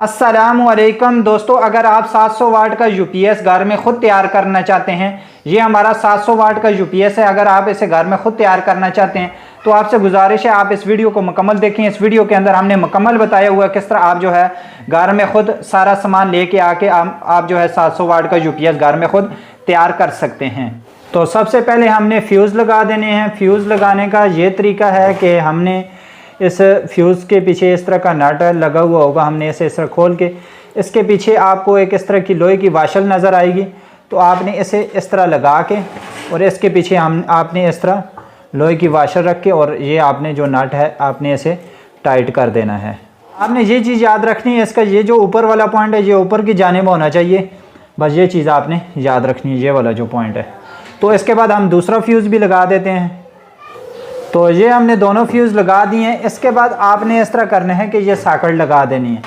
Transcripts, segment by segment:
अस्सलामुअलैकुम दोस्तों, अगर आप 700 वाट का यूपीएस घर में ख़ुद तैयार करना चाहते हैं, ये हमारा 700 वाट का यूपीएस है। अगर आप इसे घर में ख़ुद तैयार करना चाहते हैं तो आपसे गुजारिश है आप इस वीडियो को मुकम्मल देखें। इस वीडियो के अंदर हमने मुकम्मल बताया हुआ है किस तरह आप जो है घर में ख़ुद सारा सामान लेके आके आप जो है 700 वाट का यूपीएस घर में ख़ुद तैयार कर सकते हैं। तो सबसे पहले हमने फ्यूज़ लगा देने हैं। फ्यूज़ लगाने का ये तरीका है कि हमने इस फ्यूज़ के पीछे इस तरह का नट लगा हुआ होगा, हमने इसे इस तरह खोल के इसके पीछे आपको एक इस तरह की लोहे की वाशल नज़र आएगी। तो आपने इसे इस तरह लगा के और इसके पीछे आपने इस तरह लोहे की वाशल रख के और ये आपने जो नट है आपने इसे टाइट कर देना है। आपने ये चीज़ याद रखनी है, इसका ये जो ऊपर वाला पॉइंट है ये ऊपर की जानिब होना चाहिए। बस ये चीज़ आपने याद रखनी है, ये वाला जो पॉइंट है। तो इसके बाद हम दूसरा फ्यूज़ भी लगा देते हैं। तो ये हमने दोनों फ्यूज़ लगा दिए हैं। इसके बाद आपने इस तरह करना है कि ये साकट लगा देनी है।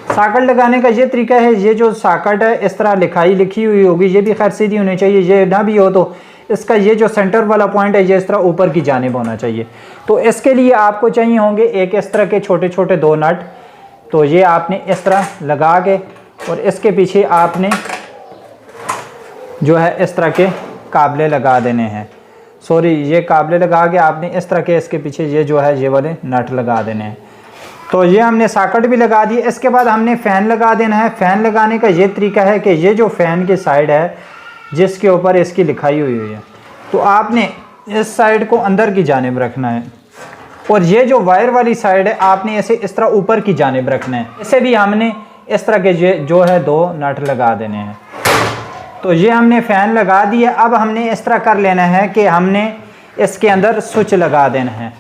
साकट लगाने का ये तरीका है, ये जो साकट है इस तरह लिखी हुई होगी, ये भी खैर सीधी होनी चाहिए। ये ना भी हो तो इसका ये जो सेंटर वाला पॉइंट है ये इस तरह ऊपर की जानिब होना चाहिए। तो इसके लिए आपको चाहिए होंगे एक इस तरह के छोटे छोटे दो नट। तो ये आपने इस तरह लगा के और इसके पीछे आपने जो है इस तरह के काबले लगा देने हैं। ये काबले लगा के आपने इस तरह के इसके पीछे ये जो है ये वाले नट लगा देने हैं। तो ये हमने साकट भी लगा दी। इसके बाद हमने फ़ैन लगा देना है। फ़ैन लगाने का ये तरीका है कि ये जो फ़ैन की साइड है जिसके ऊपर इसकी लिखाई हुई है, तो आपने इस साइड को अंदर की जानिब रखना है और ये जो वायर वाली साइड है आपने इसे इस तरह ऊपर की जानिब रखना है। इसे भी हमने इस तरह के जो है दो नट लगा देने हैं। तो ये हमने फ़ैन लगा दिया। अब हमने इस तरह कर लेना है कि हमने इसके अंदर स्विच लगा देना है।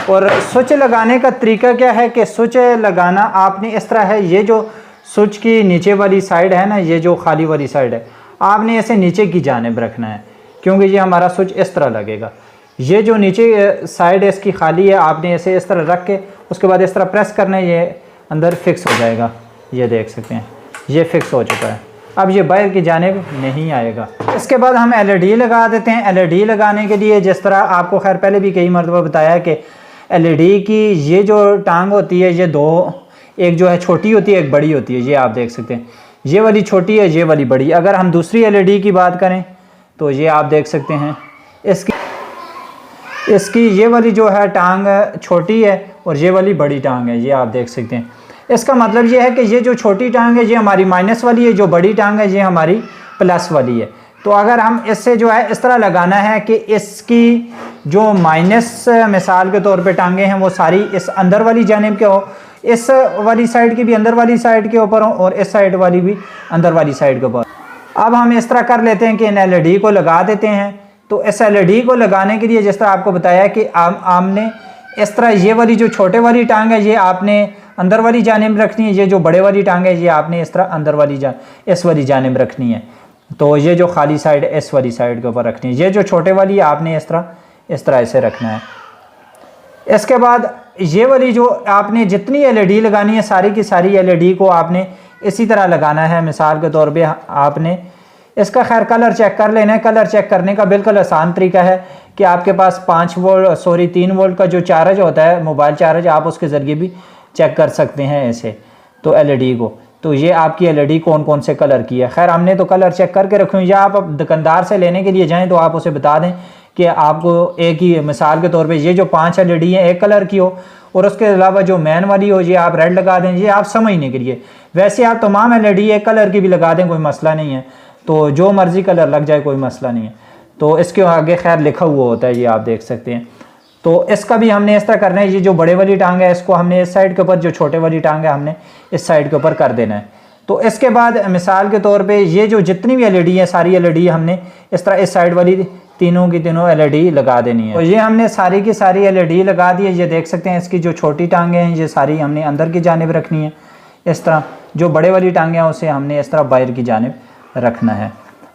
और स्विच लगाने का तरीका क्या है कि स्विच लगाना आपने इस तरह है, ये जो स्विच की नीचे वाली साइड है ना, ये जो खाली वाली साइड है आपने इसे नीचे की जानिब रखना है, क्योंकि ये हमारा स्विच इस तरह लगेगा। ये जो नीचे साइड है इसकी खाली है, आपने इसे इस तरह रख के उसके बाद इस तरह प्रेस करना है, ये अंदर फिक्स हो जाएगा। ये देख सकते हैं ये फिक्स हो चुका है। अब ये बाहर की जानिब नहीं आएगा। इसके बाद हम एलईडी लगा देते हैं। एलईडी लगाने के लिए जिस तरह आपको खैर पहले भी कई मरतबा बताया कि एलईडी की ये जो टांग होती है ये दो, एक जो है छोटी होती है एक बड़ी होती है। ये आप देख सकते हैं ये वाली छोटी है ये वाली बड़ी। अगर हम दूसरी एलईडी की बात करें तो ये आप देख सकते हैं इसकी ये वाली जो है टांग छोटी है और ये वाली बड़ी टांग है, ये आप देख सकते हैं। इसका मतलब ये है कि ये जो छोटी टांग है ये हमारी माइनस वाली है, जो बड़ी टांग है ये हमारी प्लस वाली है। तो अगर हम इससे जो है इस तरह लगाना है कि इसकी जो माइनस मिसाल के तौर पे टांगे हैं वो सारी इस अंदर वाली जानिब के हो, इस वाली साइड की भी अंदर वाली साइड के ऊपर हो और इस साइड वाली भी अंदर वाली साइड के ऊपर। अब हम इस तरह कर लेते हैं कि इन एलईडी को लगा देते हैं। तो इस एलईडी को लगाने के लिए जिस तरह आपको बताया कि आपने इस तरह ये वाली जो छोटे वाली टांग है ये आपने अंदर वाली जानिब रखनी है, ये जो बड़े वाली टांग है ये आपने इस तरह अंदर वाली इस वाली जानिब रखनी है। तो ये जो खाली साइड है इस वाली साइड के ऊपर रखनी है। ये जो छोटे वाली है आपने इस तरह इसे रखना है। इसके बाद ये वाली जो आपने जितनी एलईडी लगानी है सारी की सारी एलईडी को आपने इसी तरह लगाना है। मिसाल के तौर पे आपने इसका खैर कलर चेक कर लेना है। कलर चेक करने का बिल्कुल आसान तरीका है कि आपके पास 3 वोल्ट का जो चार्ज होता है मोबाइल चार्ज, आप उसके ज़रिए भी चेक कर सकते हैं इसे। तो एलईडी को तो ये आपकी एलईडी कौन कौन से कलर की है। खैर हमने तो कलर चेक करके रखे हुए। या आप दुकानदार से लेने के लिए जाएं तो आप उसे बता दें कि आपको एक ही मिसाल के तौर पे ये जो 5 एलईडी हैं एक कलर की हो और उसके अलावा जो मैन वाली हो ये आप रेड लगा दें। ये आप समझने के लिए, वैसे आप तमाम एलईडी एक कलर की भी लगा दें, कोई मसला नहीं है। तो जो मर्ज़ी कलर लग जाए कोई मसला नहीं है। तो इसके आगे खैर लिखा हुआ होता है, ये आप देख सकते हैं। तो इसका भी हमने इस तरह करना है। ये जो बड़े वाली टांग है इसको हमने इस साइड के ऊपर, जो छोटे वाली टांग है हमने इस साइड के ऊपर कर देना है। तो इसके बाद मिसाल के तौर पे ये जो जितनी भी एलईडी है सारी एलईडी हमने इस तरह इस साइड वाली तीनों की तीनों एलईडी लगा देनी है। तो ये हमने सारी की सारी एलईडी लगा दी है। ये देख सकते हैं इसकी जो छोटी टांगे हैं ये सारी हमने अंदर की जानिब रखनी है इस तरह। जो बड़े वाली टांगे हैं उसे हमने इस तरह बाहर की जानिब रखना है।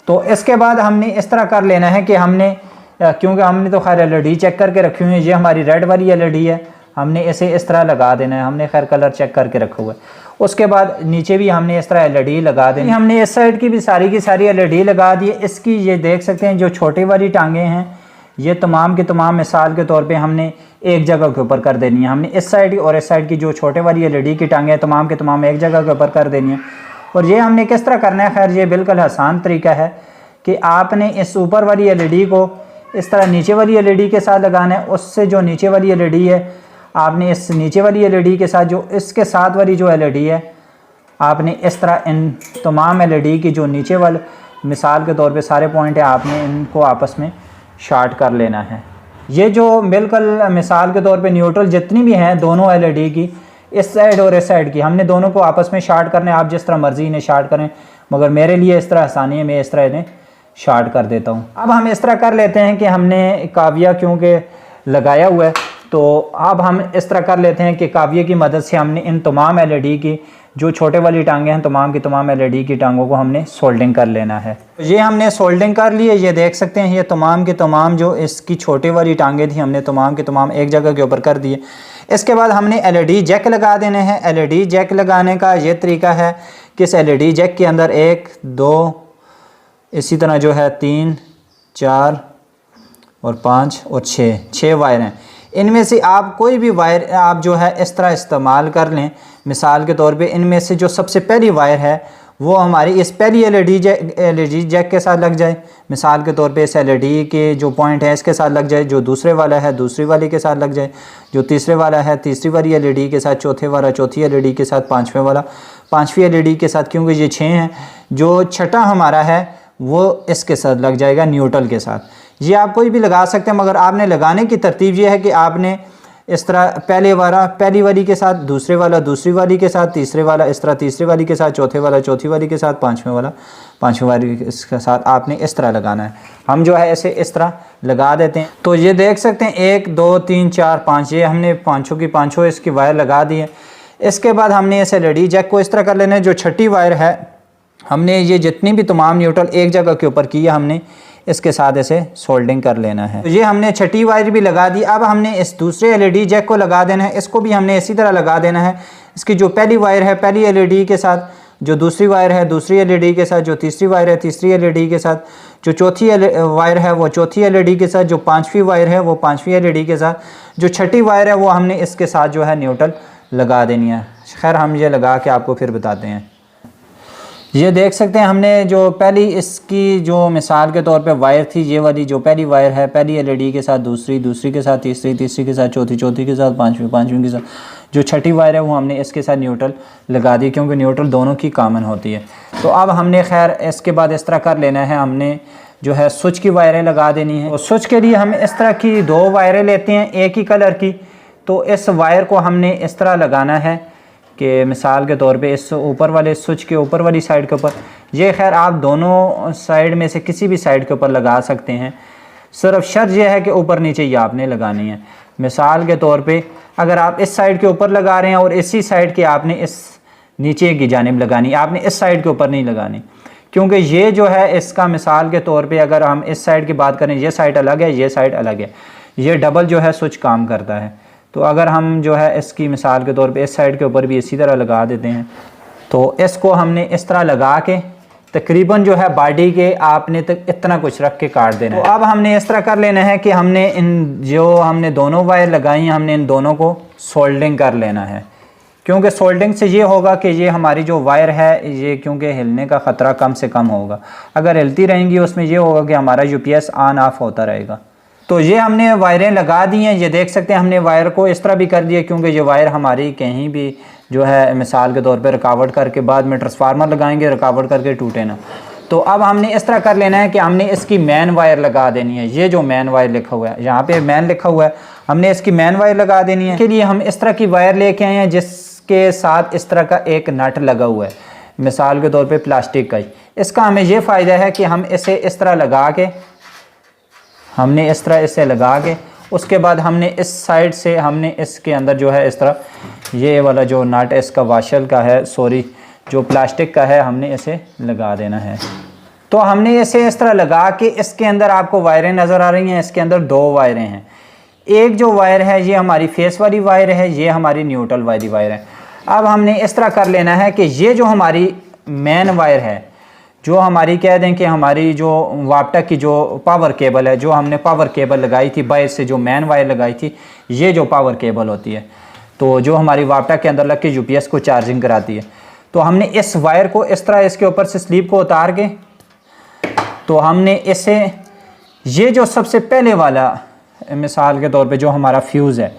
तो इसके बाद हमने इस तरह कर लेना है कि हमने, क्योंकि हमने तो खैर एलईडी चेक करके रखी हुई है, ये हमारी रेड वाली एलईडी है, हमने इसे इस तरह लगा देना है। हमने खैर कलर चेक करके रखा हुआ है। उसके बाद नीचे भी हमने इस तरह एलईडी लगा देनी। हमने इस साइड की भी सारी एलईडी लगा दी है। इसकी ये देख सकते हैं जो छोटी वाली टांगे हैं ये तमाम के तमाम मिसाल के तौर पे हमने एक जगह के ऊपर कर देनी है। हमने इस साइड की और इस साइड की जो छोटे वाली LED की टांगें तमाम के तमाम एक जगह के ऊपर कर देनी है। और ये हमने किस तरह करना है, खैर ये बिल्कुल आसान तरीका है कि आपने इस ऊपर वाली LED को इस तरह नीचे वाली LED के साथ लगाना है। उससे जो नीचे वाली LED है, आपने इस नीचे वाली LED के साथ जो इसके साथ वाली जो LED है, आपने इस तरह इन तमाम LED की जो नीचे वाले मिसाल के तौर पे सारे पॉइंट है, आपने इनको आपस में शार्ट कर लेना है। ये जो बिल्कुल मिसाल के तौर पे न्यूट्रल जितनी भी हैं दोनों LED की, इस साइड और इस साइड की, हमने दोनों को आपस में शार्ट करने। आप जिस तरह मर्ज़ी इन्हें शार्ट करें, मगर मेरे लिए इस तरह आसानी है, मैं इस तरह इन्हें शार्ट कर देता हूँ। अब हम इस तरह कर लेते हैं कि हमने काविया क्योंकि लगाया हुआ है, तो अब हम इस तरह कर लेते हैं कि काविया की मदद से हमने इन तमाम LED की जो छोटे वाली टांगें हैं, तमाम की तमाम LED की टांगों को हमने सोल्डिंग कर लेना है। ये हमने सोल्डिंग कर ली है। ये देख सकते हैं, ये तमाम के तमाम जो इसकी छोटे वाली टांगें थी, हमने तमाम के तमाम एक जगह के ऊपर कर दिए। इसके बाद हमने LED जैक लगा देने हैं। LED जैक लगाने का ये तरीका है कि इस LED जैक के अंदर 1, 2, इसी तरह जो है 3, 4 और 5 और 6 वायर हैं। इनमें से आप कोई भी वायर आप जो है इस तरह इस्तेमाल कर लें। मिसाल के तौर पे इनमें से जो सबसे पहली वायर है वो हमारी इस पहली LED जैक के साथ लग जाए। मिसाल के तौर पे इस LED के जो पॉइंट है इसके साथ लग जाए। जो दूसरे वाला है दूसरी वाली के साथ लग जाए। जो तीसरे वाला है तीसरी वाली LED के साथ, चौथे वाला चौथी LED के साथ, पाँचवें वाला पाँचवीं LED के साथ, क्योंकि ये 6 हैं। जो छठा हमारा है वो इसके साथ लग जाएगा, न्यूट्रल के साथ। ये आप कोई भी लगा सकते हैं, मगर आपने लगाने की तरतीब ये है कि आपने इस तरह पहली वाली के साथ, दूसरे वाला दूसरी वाली के साथ, तीसरे वाला इस तरह तीसरी वाली के साथ, चौथे वाला चौथी वाली के साथ, पाँचवें वाला पाँचवीं वाली के साथ आपने इस तरह लगाना है। हम जो है इसे इस तरह लगा देते हैं। तो ये देख सकते हैं 1, 2, 3, 4, 5, ये हमने पाँचों की पाँचों इसकी वायर लगा दी है। इसके बाद हमने इस LED जैक को इस तरह कर लेना है। जो छठी वायर है, हमने ये जितनी भी तमाम न्यूट्रल एक जगह के ऊपर की है, हमने इसके साथ इसे सोल्डिंग कर लेना है। तो ये हमने छठी वायर भी लगा दी। अब हमने इस दूसरे LED जैक को लगा देना है। इसको भी हमने इसी तरह लगा देना है। इसकी जो पहली वायर है पहली LED के साथ, जो दूसरी वायर है दूसरी LED के साथ, जो तीसरी वायर है तीसरी LED के साथ, जो चौथी वायर है वो चौथी LED के साथ, जो पाँचवीं वायर है वो पाँचवीं LED के साथ, जो छठी वायर है वो हमने इसके साथ जो है न्यूट्रल लगा देनी है। खैर हम ये लगा के आपको फिर बताते हैं। ये देख सकते हैं हमने जो पहली इसकी जो मिसाल के तौर पे वायर थी, ये वाली जो पहली वायर है पहली LED के साथ, दूसरी के साथ, तीसरी के साथ, चौथी के साथ, पाँचवीं के साथ, जो छठी वायर है वो हमने इसके साथ न्यूट्रल लगा दी, क्योंकि न्यूट्रल दोनों की कॉमन होती है। तो अब हमने खैर इसके बाद इस तरह कर लेना है, हमने जो है स्विच की वायरें लगा देनी है। तो स्विच के लिए हम इस तरह की 2 वायरें लेते हैं एक ही कलर की। तो इस वायर को हमने इस तरह लगाना है कि मिसाल के तौर पे इस ऊपर वाले स्विच के ऊपर वाली साइड के ऊपर, ये खैर आप दोनों साइड में से किसी भी साइड के ऊपर लगा सकते हैं। सिर्फ शर्त यह है कि ऊपर नीचे ये आपने लगानी है। मिसाल के तौर पे अगर आप इस साइड के ऊपर लगा रहे हैं और इसी साइड के आपने इस नीचे की जानिब लगानी, आपने इस साइड के ऊपर नहीं लगानी, क्योंकि ये जो है इसका मिसाल के तौर पे अगर हम इस साइड की बात करें, ये साइड अलग है, ये साइड अलग है, ये डबल जो है स्विच काम करता है। तो अगर हम जो है इसकी मिसाल के तौर पे इस साइड के ऊपर भी इसी तरह लगा देते हैं, तो इसको हमने इस तरह लगा के तकरीबन जो है बॉडी के आपने तक इतना कुछ रख के काट देना है। तो अब हमने इस तरह कर लेना है कि हमने हमने दोनों वायर लगाई हैं, हमने इन दोनों को सोल्डिंग कर लेना है, क्योंकि सोल्डिंग से ये होगा कि ये हमारी जो वायर है ये क्योंकि हिलने का ख़तरा कम से कम होगा। अगर हिलती रहेंगी उसमें ये होगा कि हमारा UPS ऑन ऑफ होता रहेगा। तो ये हमने वायरें लगा दी हैं। ये देख सकते हैं हमने वायर को इस तरह भी कर दिया, क्योंकि ये वायर हमारी कहीं भी जो है मिसाल के तौर पे रुकावट करके बाद में ट्रांसफार्मर लगाएंगे, रुकावट करके टूटे ना। तो अब हमने इस तरह कर लेना है कि हमने इसकी मेन वायर लगा देनी है। ये जो मेन वायर लिखा हुआ है, यहाँ पे मेन लिखा हुआ है, हमने इसकी मेन वायर लगा देनी है। के लिए हम इस तरह की वायर लेके आए हैं जिसके साथ इस तरह का एक नट लगा हुआ है, मिसाल के तौर पर प्लास्टिक का ही। इसका हमें ये फ़ायदा है कि हम इसे इस तरह लगा के, हमने इस तरह इसे लगा के, उसके बाद हमने इस साइड से हमने इसके अंदर जो है इस तरह ये वाला जो नट इसका वाशल का है, सॉरी जो प्लास्टिक का है, हमने इसे लगा देना है। तो हमने इसे इस तरह लगा के इसके अंदर आपको वायरें नज़र आ रही हैं। इसके अंदर 2 वायरें हैं। एक जो वायर है ये हमारी फेस वाली वायर है, ये हमारी न्यूट्रल वाली वायर है। अब हमने इस तरह कर लेना है कि ये जो हमारी मेन वायर है, जो हमारी कह दें कि हमारी जो वापटा की जो पावर केबल है, जो हमने पावर केबल लगाई थी बाहर से, जो मेन वायर लगाई थी, ये जो पावर केबल होती है तो जो हमारी वापटा के अंदर लग के यूपीएस को चार्जिंग कराती है, तो हमने इस वायर को इस तरह इसके ऊपर से स्लीप को उतार के, तो हमने इसे ये जो सबसे पहले वाला मिसाल के तौर पे जो हमारा फ्यूज़ है,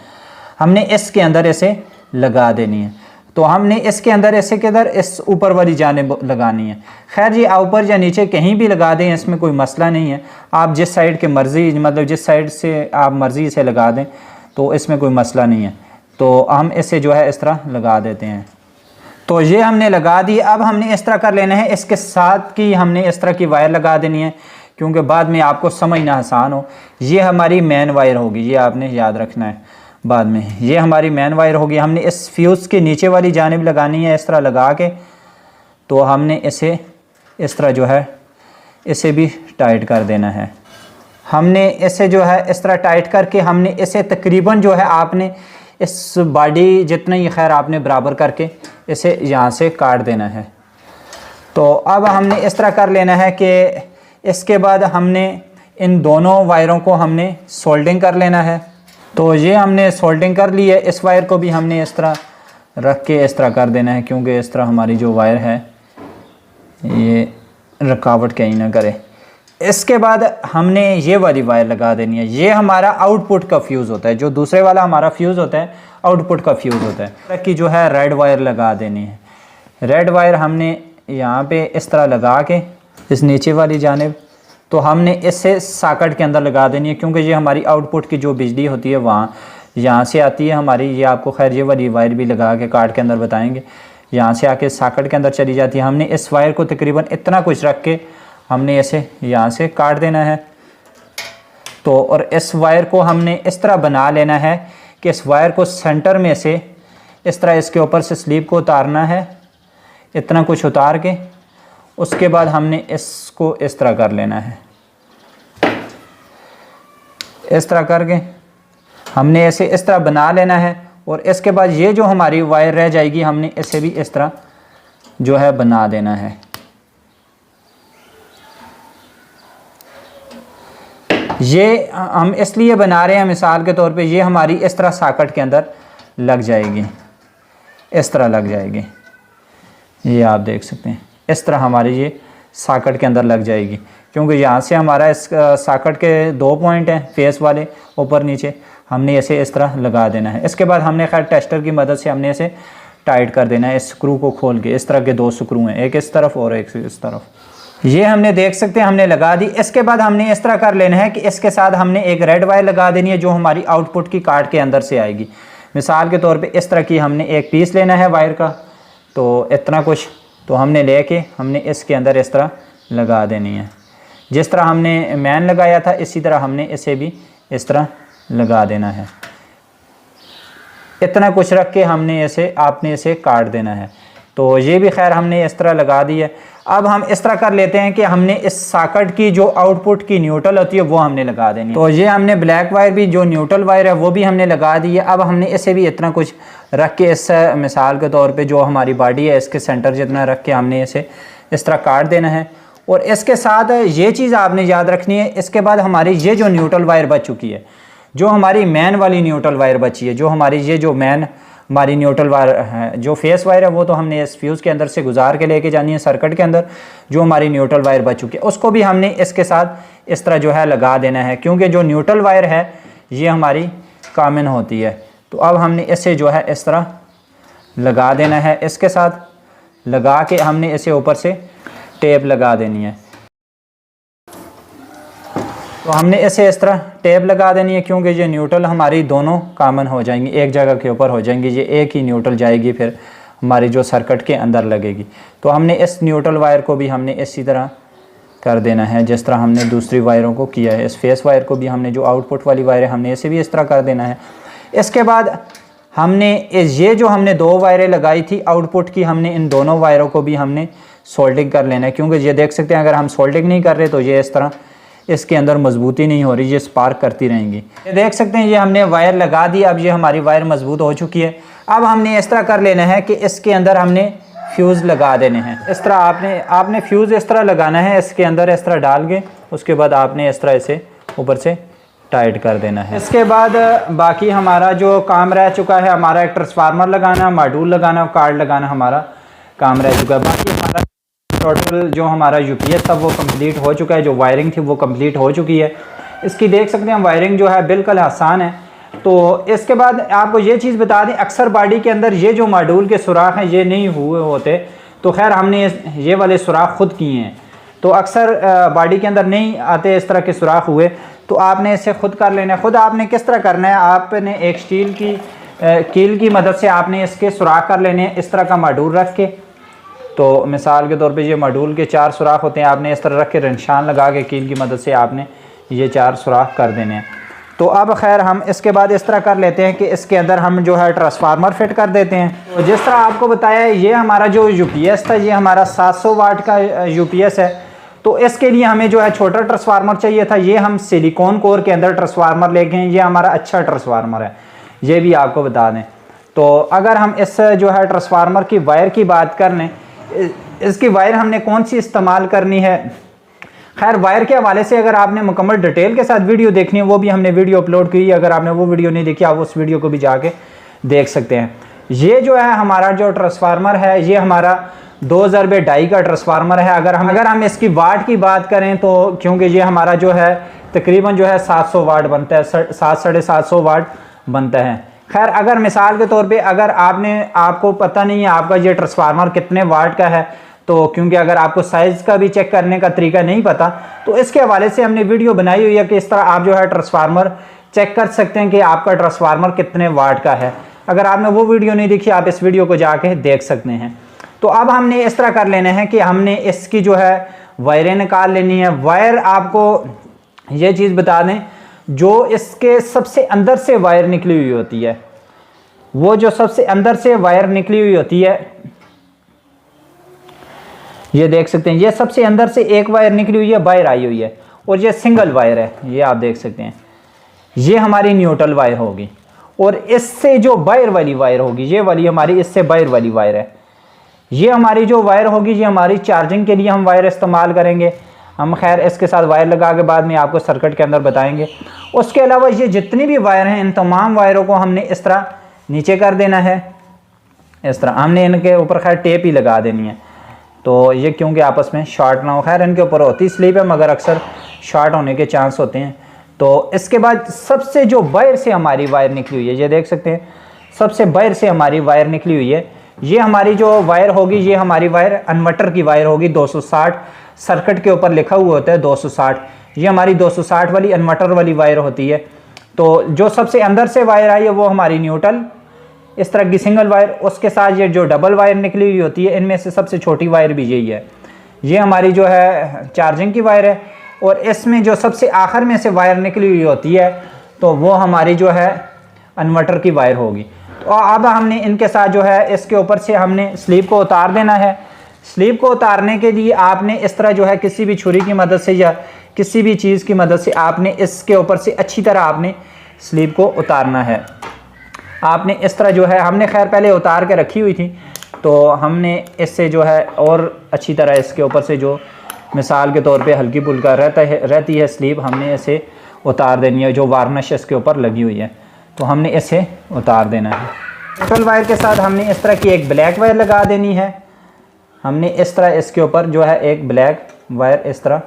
हमने इसके अंदर इसे लगा देनी है। तो हमने इसके अंदर ऐसे के अंदर इस ऊपर वाली जानिब लगानी है। खैर ये ऊपर या नीचे कहीं भी लगा दें, इसमें कोई मसला नहीं है। आप जिस साइड के मर्ज़ी, मतलब जिस साइड से आप मर्ज़ी से लगा दें तो इसमें कोई मसला नहीं है। तो हम इसे जो है इस तरह लगा देते हैं। तो ये हमने लगा दी। अब हमने इस तरह कर लेना है, इसके साथ की हमने इस तरह की वायर लगा देनी है क्योंकि बाद में आपको समझना आसान हो। ये हमारी मेन वायर होगी, ये आपने याद रखना है बाद में। ये हमारी मेन वायर होगी, हमने इस फ्यूज़ के नीचे वाली जानिब लगानी है इस तरह लगा के। तो हमने इसे इस तरह जो है इसे भी टाइट कर देना है। हमने इसे जो है इस तरह टाइट करके हमने इसे तकरीबन जो है आपने इस बॉडी जितना ही खैर आपने बराबर करके इसे यहाँ से काट देना है। तो अब हमने इस तरह कर लेना है कि इसके बाद हमने इन दोनों वायरों को हमने सोल्डिंग कर लेना है। तो ये हमने सोल्डिंग कर ली है। इस वायर को भी हमने इस तरह रख के इस तरह कर देना है क्योंकि इस तरह हमारी जो वायर है ये रुकावट कहीं ना करे। इसके बाद हमने ये वाली वायर लगा देनी है। ये हमारा आउटपुट का फ्यूज़ होता है, जो दूसरे वाला हमारा फ्यूज़ होता है आउटपुट का फ्यूज़ होता है। कि जो है रेड वायर लगा देनी है। रेड वायर हमने यहाँ पे इस तरह लगा के इस नीचे वाली जानिब, तो हमने इसे सॉकेट के अंदर लगा देनी है क्योंकि ये हमारी आउटपुट की जो बिजली होती है वहाँ यहाँ से आती है हमारी। ये आपको खैर ये वाली वायर भी लगा के कार्ड के अंदर बताएंगे, यहाँ से आके सॉकेट के अंदर चली जाती है। हमने इस वायर को तकरीबन इतना कुछ रख के हमने इसे यहाँ से काट देना है। तो और इस वायर को हमने इस तरह बना लेना है कि इस वायर को सेंटर में से इस तरह इसके ऊपर से स्लीप को उतारना है, इतना कुछ उतार के उसके बाद हमने इसको इस तरह कर लेना है। इस तरह करके हमने इसे इस तरह बना लेना है और इसके बाद ये जो हमारी वायर रह जाएगी हमने इसे भी इस तरह जो है बना देना है। ये हम इसलिए बना रहे हैं मिसाल के तौर पे, ये हमारी इस तरह सॉकेट के अंदर लग जाएगी, इस तरह लग जाएगी। ये आप देख सकते हैं इस तरह हमारी ये सॉकेट के अंदर लग जाएगी क्योंकि यहाँ से हमारा इस सॉकेट के 2 पॉइंट हैं फेस वाले, ऊपर नीचे। हमने इसे इस तरह लगा देना है। इसके बाद हमने खैर टेस्टर की मदद से हमने इसे टाइट कर देना है। इस स्क्रू को खोल के इस तरह के 2 स्क्रू हैं, एक इस तरफ और एक इस तरफ। ये हमने देख सकते हैं हमने लगा दी। इसके बाद हमने इस तरह कर लेना है कि इसके साथ हमने एक रेड वायर लगा देनी है जो हमारी आउटपुट की कार्ड के अंदर से आएगी। मिसाल के तौर पे इस तरह की हमने एक पीस लेना है वायर का, तो इतना कुछ तो हमने लेके हमने इसके अंदर इस तरह लगा देनी है। जिस तरह हमने मैन लगाया था इसी तरह हमने इसे भी इस तरह लगा देना है। इतना कुछ रख के हमने आपने इसे काट देना है। तो ये भी खैर हमने इस तरह लगा दी है। अब हम इस तरह कर लेते हैं कि हमने इस सॉकेट की जो आउटपुट की न्यूट्रल होती है वो हमने लगा देनी है। तो ये हमने ब्लैक वायर भी जो न्यूट्रल वायर है वो भी हमने लगा दी है। अब हमने इसे भी इतना कुछ रख के इस मिसाल के तौर पे जो हमारी बॉडी है इसके सेंटर जितना रख के हमने इसे इस तरह काट देना है। और इसके साथ ये चीज़ आपने याद रखनी है, इसके बाद हमारी ये जो न्यूट्रल वायर बच चुकी है, जो हमारी मैन वाली न्यूट्रल वायर बची है, जो हमारी ये जो मैन हमारी न्यूट्रल वायर है, जो फेस वायर है वो तो हमने इस फ्यूज़ के अंदर से गुजार के लेके जानी है सर्किट के अंदर। जो हमारी न्यूट्रल वायर बच चुकी है उसको भी हमने इसके साथ इस तरह जो है लगा देना है क्योंकि जो न्यूट्रल वायर है ये हमारी कॉमन होती है। तो अब हमने इसे जो है इस तरह लगा देना है, इसके साथ लगा के हमने इसे ऊपर से टेप लगा देनी है। तो हमने इसे इस तरह टेप लगा देनी है क्योंकि ये न्यूट्रल हमारी दोनों कॉमन हो जाएंगी, एक जगह के ऊपर हो जाएंगी। ये एक ही न्यूट्रल जाएगी फिर हमारी जो सर्किट के अंदर लगेगी। तो हमने इस न्यूट्रल वायर को भी हमने इसी तरह कर देना है जिस तरह हमने दूसरी वायरों को किया है। इस फेस वायर को भी हमने जो आउटपुट वाली वायर है हमने इसे भी इस तरह कर देना है। इसके बाद हमने ये जो हमने 2 वायरें लगाई थी आउटपुट की, हमने इन दोनों वायरों को भी हमने सोल्डिंग कर लेना है क्योंकि ये देख सकते हैं अगर हम सोल्डिंग नहीं कर रहे तो ये इस तरह इसके अंदर मजबूती नहीं हो रही, ये स्पार्क करती रहेंगी। ये देख सकते हैं ये हमने वायर लगा दी। अब ये हमारी वायर मजबूत हो चुकी है। अब हमने इस तरह कर लेना है कि इसके अंदर हमने फ्यूज़ लगा देने हैं। इस तरह आपने फ्यूज़ इस तरह लगाना है, इसके अंदर इस तरह डाल के उसके बाद आपने इस तरह इसे ऊपर से टाइट कर देना है। इसके बाद बाकी हमारा जो काम रह चुका है, हमारा एक ट्रांसफार्मर लगाना, मॉड्यूल लगाना, कार्ड लगाना हमारा काम रह चुका है। बाकी हमारा टोटल जो हमारा यूपीएस था वो कंप्लीट हो चुका है, जो वायरिंग थी वो कंप्लीट हो चुकी है। इसकी देख सकते हैं वायरिंग जो है बिल्कुल आसान है। तो इसके बाद आपको ये चीज़ बता दें, अक्सर बॉडी के अंदर ये जो मॉड्यूल के सुराख हैं ये नहीं हुए होते, तो खैर हमने ये वाले सुराख खुद किए हैं। तो अक्सर बॉडी के अंदर नहीं आते इस तरह के सुराख हुए, तो आपने इसे खुद कर लेना है। खुद आपने किस तरह करना है, आपने एक स्टील की कील की मदद से आपने इसके सुराख कर लेने हैं, इस तरह का मॉड्यूल रख के। तो मिसाल के तौर पे ये मॉड्यूल के 4 सुराख होते हैं, आपने इस तरह रख के निशान लगा के कील की मदद से आपने ये 4 सुराख कर देने हैं। तो अब खैर हम इसके बाद इस तरह कर लेते हैं कि इसके अंदर हम जो है ट्रांसफार्मर फिट कर देते हैं। तो जिस तरह आपको बताया ये हमारा जो यूपीएस था ये हमारा 700 वाट का यूपीएस है। तो इसके लिए हमें जो है छोटा ट्रांसफार्मर चाहिए था, ये हम सिलिकॉन कोर के अंदर ट्रांसफार्मर लेके हैं। ये हमारा अच्छा ट्रांसफार्मर है, ये भी आपको बता दें। तो अगर हम इस जो है ट्रांसफार्मर की वायर की बात कर लें, इसकी वायर हमने कौन सी इस्तेमाल करनी है, खैर वायर के हवाले से अगर आपने मुकम्मल डिटेल के साथ वीडियो देखनी है वो भी हमने वीडियो अपलोड की है। अगर आपने वो वीडियो नहीं देखी आप उस वीडियो को भी जाके देख सकते हैं। ये जो है हमारा जो ट्रांसफार्मर है ये हमारा 2000 बाई 2.5 का ट्रांसफार्मर है। अगर हम इसकी वाट की बात करें तो क्योंकि ये हमारा जो है तकरीबन जो है 700 वाट बनता है, 700-750 वाट बनता है। खैर अगर मिसाल के तौर पे अगर आपको पता नहीं है आपका ये ट्रांसफार्मर कितने वाट का है, तो क्योंकि अगर आपको साइज़ का भी चेक करने का तरीका नहीं पता तो इसके हवाले से हमने वीडियो बनाई हुई है कि इस तरह आप जो है ट्रांसफार्मर चेक कर सकते हैं कि आपका ट्रांसफार्मर कितने वाट का है। अगर आपने वो वीडियो नहीं देखी आप इस वीडियो को जाके देख सकते हैं। तो अब हमने इस तरह कर लेना है कि हमने इसकी जो है वायरें निकाल लेनी है। वायर आपको ये चीज़ बता दें, जो इसके सबसे अंदर से वायर निकली हुई होती है, वो जो सबसे अंदर से वायर निकली हुई होती है ये देख सकते हैं, ये सबसे अंदर से एक वायर निकली हुई है, बाहर आई हुई है, और ये सिंगल वायर है, ये आप देख सकते हैं। ये हमारी न्यूट्रल वायर होगी, और इससे जो बाहर वाली वायर होगी ये वाली हमारी इससे बाहर वाली वायर है। ये हमारी जो वायर होगी ये हमारी चार्जिंग के लिए हम वायर इस्तेमाल करेंगे। हम खैर इसके साथ वायर लगा के बाद में आपको सर्किट के अंदर बताएंगे। उसके अलावा ये जितनी भी वायर हैं इन तमाम वायरों को हमने इस तरह नीचे कर देना है। इस तरह हमने इनके ऊपर खैर टेप ही लगा देनी है, तो ये क्योंकि आपस में शॉर्ट ना हो। खैर इनके ऊपर होती स्लीप है मगर अक्सर शॉर्ट होने के चांस होते हैं। तो इसके बाद सबसे जो बाहर से हमारी वायर निकली हुई है, ये देख सकते हैं सबसे बाहर से हमारी वायर निकली हुई है। ये हमारी जो वायर होगी ये हमारी वायर इन्वर्टर की वायर होगी 260, सर्किट के ऊपर लिखा हुआ होता है 260। ये हमारी 260 वाली इन्वर्टर वाली वायर होती है। तो जो सबसे अंदर से वायर आई है वो हमारी न्यूट्रल, इस तरह की सिंगल वायर, उसके साथ ये जो डबल वायर निकली हुई होती है इनमें से सबसे छोटी वायर भी यही है। ये हमारी जो है चार्जिंग की वायर है, और इसमें जो सबसे आखिर में से वायर निकली हुई होती है तो वो हमारी जो है इन्वर्टर की वायर होगी। तो अब हमने इनके साथ जो है इसके ऊपर से हमने स्लीप को उतार देना है। स्लीप को उतारने के लिए आपने इस तरह जो है किसी भी छुरी की मदद से या किसी भी चीज़ की मदद से आपने इसके ऊपर से अच्छी तरह आपने स्लीप को उतारना है। आपने इस तरह जो है, हमने खैर पहले उतार के रखी हुई थी, तो हमने इससे जो है और अच्छी तरह इसके ऊपर से जो मिसाल के तौर पे हल्की फुल्का रहती है स्लीप, हमने इसे उतार देनी है। जो वार्निश इसके ऊपर लगी हुई है तो हमने इसे उतार देना है। न्यूट्रल वायर के साथ हमने इस तरह की एक ब्लैक वायर लगा देनी है। हमने इस तरह इसके ऊपर जो है एक ब्लैक वायर इस तरह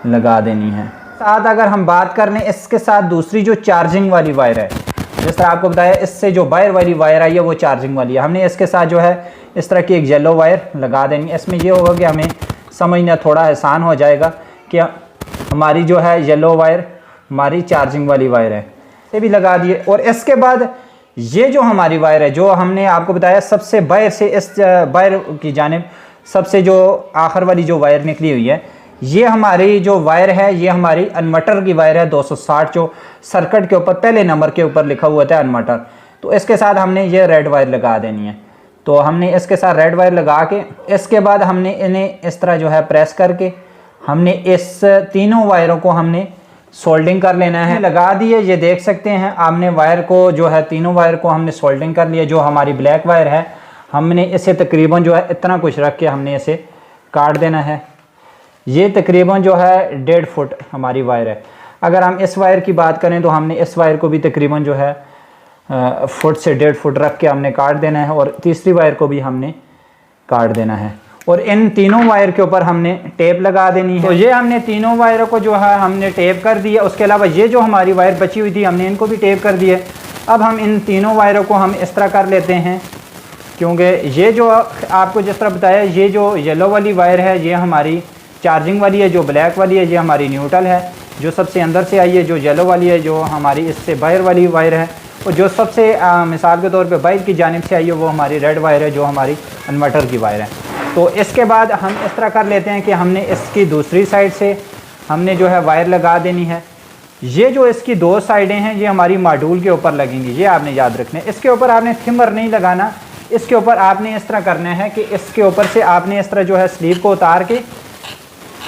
लगा देनी है। साथ अगर हम बात कर लें इसके साथ दूसरी जो चार्जिंग वाली वायर है, जिस तरह आपको बताया इससे जो बाहर वाली वायर आई है वो चार्जिंग वाली है, हमने इसके साथ जो है इस तरह की एक येलो वायर लगा देनी है। इसमें ये होगा कि हमें समझना थोड़ा आसान हो जाएगा कि हमारी जो है येलो वायर हमारी चार्जिंग वाली वायर है, ये भी लगा दिए। और इसके बाद ये जो हमारी वायर है, जो हमने आपको बताया सबसे बाहर से इस बाहर की जानिब सबसे जो आखिर वाली जो वायर निकली हुई है, ये हमारी जो वायर है ये हमारी इन्वर्टर की वायर है 260, जो सर्किट के ऊपर पहले नंबर के ऊपर लिखा हुआ था इन्वर्टर। तो इसके साथ हमने ये रेड वायर लगा देनी है। तो हमने इसके साथ रेड वायर लगा के इसके बाद हमने इन्हें इस तरह जो है प्रेस करके हमने इस तीनों वायरों को हमने सोल्डिंग कर लेना है। लगा दिए, ये देख सकते हैं हमने वायर को जो है तीनों वायर को हमने सोल्डिंग कर लिया। जो हमारी ब्लैक वायर है हमने इसे तकरीबन जो है इतना कुछ रख के हमने इसे काट देना है। ये तकरीबन जो है 1.5 फुट हमारी वायर है। अगर हम इस वायर की बात करें तो हमने इस वायर को भी तकरीबन जो है फुट से 1.5 फुट रख के हमने काट देना है, और तीसरी वायर को भी हमने काट देना है, और इन तीनों वायर के ऊपर हमने टेप लगा देनी है। तो ये हमने तीनों वायरों को जो है हमने टेप कर दिया। उसके अलावा ये जो हमारी वायर बची हुई थी हमने इनको भी टेप कर दिया। अब हम इन तीनों वायरों को हम इस तरह कर लेते हैं, क्योंकि ये जो आपको जिस तरह बताया, ये जो येलो वाली वायर है ये हमारी चार्जिंग वाली है, जो ब्लैक वाली है ये हमारी न्यूट्रल है, जो सबसे अंदर से आई है जो येलो वाली है जो हमारी इससे बाहर वाली वायर है, और जो सबसे मिसाल के तौर पे बाहर की जानिब से आई है वो हमारी रेड वायर है जो हमारी इन्वर्टर की वायर है। तो इसके बाद हम इस तरह कर लेते हैं कि हमने इसकी दूसरी साइड से हमने जो है वायर लगा देनी है। ये जो इसकी दो साइडें हैं ये हमारी मॉड्यूल के ऊपर लगेंगी, ये आपने याद रखना है। इसके ऊपर आपने थिमर नहीं लगाना, इसके ऊपर आपने इस तरह करना है कि इसके ऊपर से आपने इस तरह जो है स्लीव को उतार के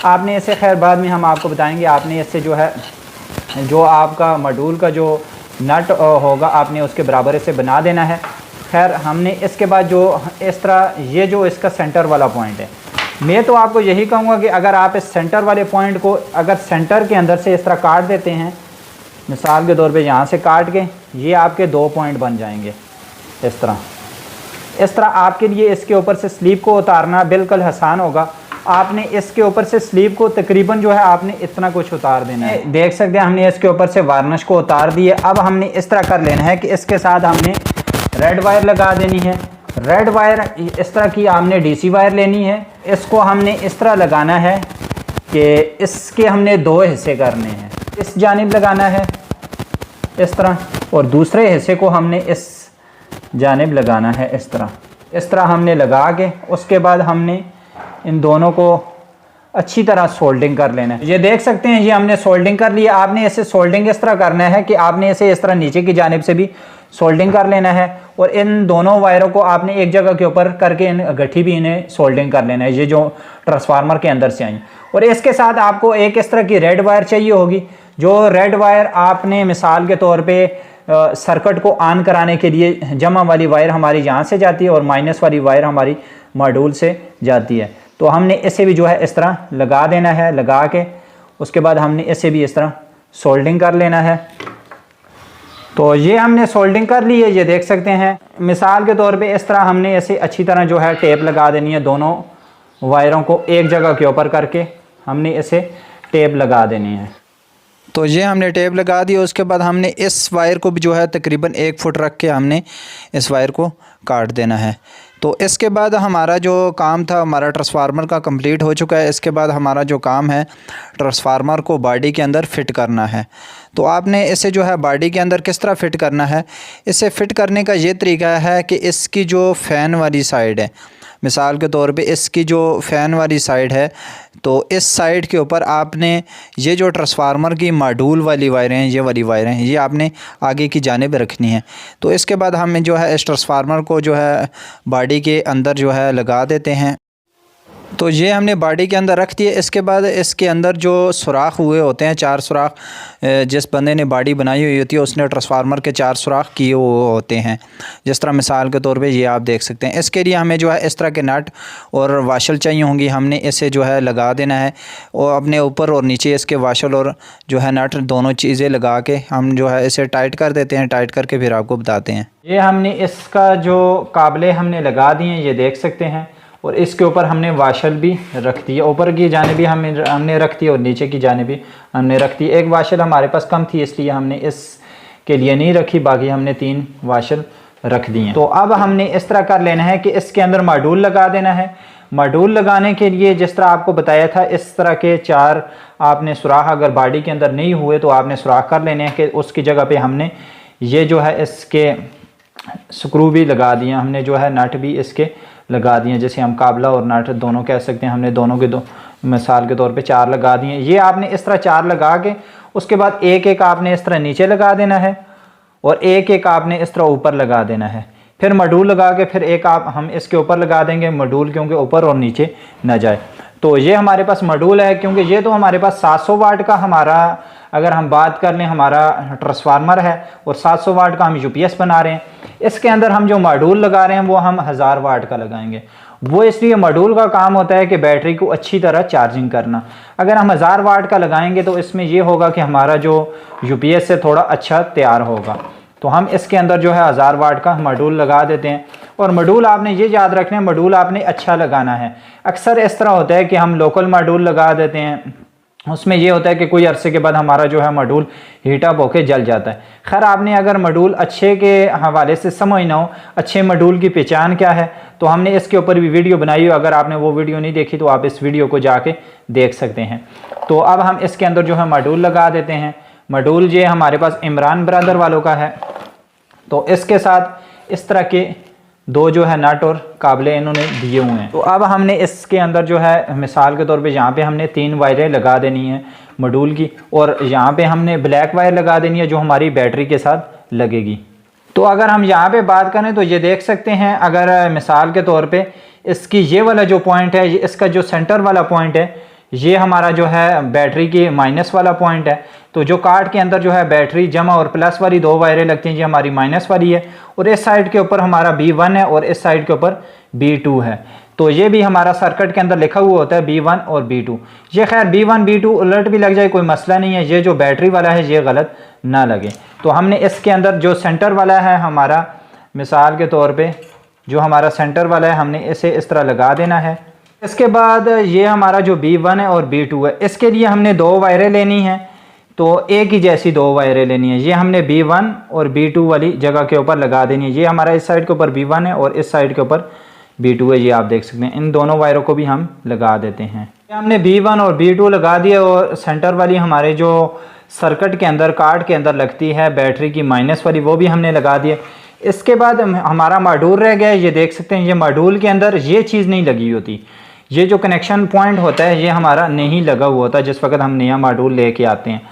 आपने इसे, खैर बाद में हम आपको बताएंगे, आपने इससे जो है जो आपका मॉड्यूल का जो नट होगा आपने उसके बराबर इसे बना देना है। खैर हमने इसके बाद जो इस तरह ये जो इसका सेंटर वाला पॉइंट है, मैं तो आपको यही कहूँगा कि अगर आप इस सेंटर वाले पॉइंट को अगर सेंटर के अंदर से इस तरह काट देते हैं, मिसाल के तौर पे यहाँ से काट के, ये आपके 2 पॉइंट बन जाएंगे इस तरह आपके लिए इसके ऊपर से स्लीव को उतारना बिल्कुल आसान होगा। आपने इसके ऊपर से स्लीव को तकरीबन जो है आपने इतना कुछ उतार देना है। देख सकते हैं हमने इसके ऊपर से वार्निश को उतार दिए। अब हमने इस तरह कर लेना है कि इसके साथ हमने रेड वायर लगा देनी है। रेड वायर इस तरह की आपने डीसी वायर लेनी है। इसको हमने इस तरह लगाना है कि इसके हमने 2 हिस्से करने हैं। इस जानिब लगाना है इस तरह, और दूसरे हिस्से को हमने इस जानिब लगाना है इस तरह हमने लगा के उसके बाद हमने इन दोनों को अच्छी तरह सोल्डिंग कर लेना है। ये देख सकते हैं ये हमने सोल्डिंग कर लिया। आपने इसे सोल्डिंग इस तरह करना है कि आपने इसे इस तरह नीचे की जानिब से भी सोल्डिंग कर लेना है, और इन दोनों वायरों को आपने एक जगह के ऊपर करके इन गठी भी इन्हें सोल्डिंग कर लेना है, ये जो ट्रांसफार्मर के अंदर से आई। और इसके साथ आपको एक इस तरह की रेड वायर चाहिए होगी, जो रेड वायर आपने मिसाल के तौर पर सर्किट को ऑन कराने के लिए, जमा वाली वायर हमारी यहाँ से जाती है और माइनस वाली वायर हमारी मॉड्यूल से जाती है। तो हमने इसे भी जो है इस तरह लगा देना है। लगा के उसके बाद हमने इसे भी इस तरह सोल्डिंग कर लेना है। तो ये हमने सोल्डिंग कर ली है, ये देख सकते हैं। मिसाल के तौर पे इस तरह हमने इसे अच्छी तरह जो है टेप लगा देनी है। दोनों वायरों को एक जगह के ऊपर करके हमने इसे टेप लगा देनी है। तो ये हमने टेप लगा दी। उसके बाद हमने इस वायर को भी जो है तकरीबन 1 फुट रख के हमने इस वायर को काट देना है। तो इसके बाद हमारा जो काम था हमारा ट्रांसफार्मर का कंप्लीट हो चुका है। इसके बाद हमारा जो काम है ट्रांसफार्मर को बॉडी के अंदर फ़िट करना है। तो आपने इसे जो है बॉडी के अंदर किस तरह फ़िट करना है, इसे फ़िट करने का ये तरीका है कि इसकी जो फ़ैन वाली साइड है, मिसाल के तौर पे इसकी जो फ़ैन वाली साइड है, तो इस साइड के ऊपर आपने ये जो ट्रांसफार्मर की मॉड्यूल वाली वायरें हैं, ये वाली वायरें हैं, ये आपने आगे की जानिब रखनी है। तो इसके बाद हमें जो है इस ट्रांसफार्मर को जो है बॉडी के अंदर जो है लगा देते हैं। तो ये हमने बॉडी के अंदर रख दिए। इसके बाद इसके अंदर जो सुराख हुए होते हैं, 4 सुराख, जिस बंदे ने बॉडी बनाई हुई होती है उसने ट्रांसफार्मर के 4 सुराख किए हुए होते हैं। जिस तरह मिसाल के तौर पे ये आप देख सकते हैं। इसके लिए हमें जो है इस तरह के नट और वाशल चाहिए होंगी। हमने इसे जो है लगा देना है, और अपने ऊपर और नीचे इसके वाशल और जो है नट दोनों चीज़ें लगा के हम जो है इसे टाइट कर देते हैं। टाइट करके फिर आपको बताते हैं। ये हमने इसका जो काबले हमने लगा दिए हैं, ये देख सकते हैं, और इसके ऊपर हमने वाशल भी रख दी है। ऊपर की जानिब भी हमने रख दी और नीचे की जानिब भी हमने रख दी। एक वाशल हमारे पास कम थी इसलिए हमने इसके लिए नहीं रखी, बाकी हमने 3 वाशल रख दी हैं। तो अब हमने इस तरह कर लेना है कि इसके अंदर मॉड्यूल लगा देना है। मॉड्यूल लगाने के लिए जिस तरह आपको बताया था, इस तरह के 4 आपने सुराख अगर बॉडी के अंदर नहीं हुए तो आपने सुराख कर लेने हैं कि उसकी जगह पर हमने ये जो है इसके स्क्रू भी लगा दिए, हमने जो है नट भी इसके लगा दिए, जैसे हम काबला और नट दोनों कह सकते हैं। हमने दोनों के मिसाल के तौर पे 4 लगा दिए। ये आपने इस तरह 4 लगा के उसके बाद एक आपने इस तरह नीचे लगा देना है, और एक आपने इस तरह ऊपर लगा देना है। फिर मॉड्यूल लगा के फिर एक हम इसके ऊपर लगा देंगे मॉड्यूल, क्योंकि ऊपर और नीचे ना जाए। तो ये हमारे पास मॉड्यूल है, क्योंकि ये तो हमारे पास 700 वाट का हमारा, अगर हम बात कर लें, हमारा ट्रांसफार्मर है और 700 वाट का हम यूपीएस बना रहे हैं। इसके अंदर हम जो मॉड्यूल लगा रहे हैं वो हम 1000 वाट का लगाएंगे। वो इसलिए मॉड्यूल का काम होता है कि बैटरी को अच्छी तरह चार्जिंग करना। अगर हम 1000 वाट का लगाएंगे तो इसमें ये होगा कि हमारा जो यूपीएस से थोड़ा अच्छा तैयार होगा। तो हम इसके अंदर जो है 1000 वाट का मॉड्यूल लगा देते हैं। और मॉड्यूल आपने ये याद रखना है, मॉड्यूल आपने अच्छा लगाना है। अक्सर इस तरह होता है कि हम लोकल मॉड्यूल लगा देते हैं, उसमें ये होता है कि कोई अरसे के बाद हमारा जो है मॉड्यूल हीटअप होके जल जाता है। खैर, आपने अगर मॉड्यूल अच्छे के हवाले से समझना हो, अच्छे मॉड्यूल की पहचान क्या है, तो हमने इसके ऊपर भी वीडियो बनाई हो। अगर आपने वो वीडियो नहीं देखी तो आप इस वीडियो को जाके देख सकते हैं। तो अब हम इसके अंदर जो है मॉड्यूल लगा देते हैं। मॉड्यूल ये हमारे पास इमरान ब्रदर वालों का है। तो इसके साथ इस तरह के दो जो है नट और काबले इन्होंने दिए हुए हैं। तो अब हमने इसके अंदर जो है मिसाल के तौर पे यहाँ पे हमने 3 वायरें लगा देनी है मॉड्यूल की, और यहाँ पे हमने ब्लैक वायर लगा देनी है जो हमारी बैटरी के साथ लगेगी। तो अगर हम यहाँ पे बात करें तो ये देख सकते हैं, अगर मिसाल के तौर पे इसकी ये वाला जो पॉइंट है, इसका जो सेंटर वाला पॉइंट है, ये हमारा जो है बैटरी की माइनस वाला पॉइंट है। तो जो कार्ड के अंदर जो है बैटरी जमा और प्लस वाली 2 वायरें लगती हैं, ये हमारी माइनस वाली है, और इस साइड के ऊपर हमारा B1 है और इस साइड के ऊपर B2 है। तो ये भी हमारा सर्किट के अंदर लिखा हुआ होता है B1 और B2। ये खैर B1 B2 उलट भी लग जाए कोई मसला नहीं है, ये जो बैटरी वाला है ये गलत ना लगे। तो हमने इसके अंदर जो सेंटर वाला है हमारा, मिसाल के तौर पे जो हमारा सेंटर वाला है, हमने इसे इस तरह लगा देना है। इसके बाद ये हमारा जो B1 है और B2 है, इसके लिए हमने 2 वायरें लेनी हैं। तो एक ही जैसी 2 वायरें लेनी है। ये हमने B1 और B2 वाली जगह के ऊपर लगा देनी है। ये हमारा इस साइड के ऊपर B1 है और इस साइड के ऊपर B2 है, ये आप देख सकते हैं। इन दोनों वायरों को भी हम लगा देते हैं। हमने B1 और B2 लगा दिया, और सेंटर वाली हमारे जो सर्किट के अंदर, कार्ड के अंदर लगती है बैटरी की माइनस वाली, वो भी हमने लगा दिया। इसके बाद हमारा मॉड्यूल रह गया है। ये देख सकते हैं, ये मॉड्यूल के अंदर ये चीज़ नहीं लगी होती। ये जो कनेक्शन पॉइंट होता है ये हमारा नहीं लगा हुआ होता जिस वक्त हम नया मॉड्यूल लेके आते हैं।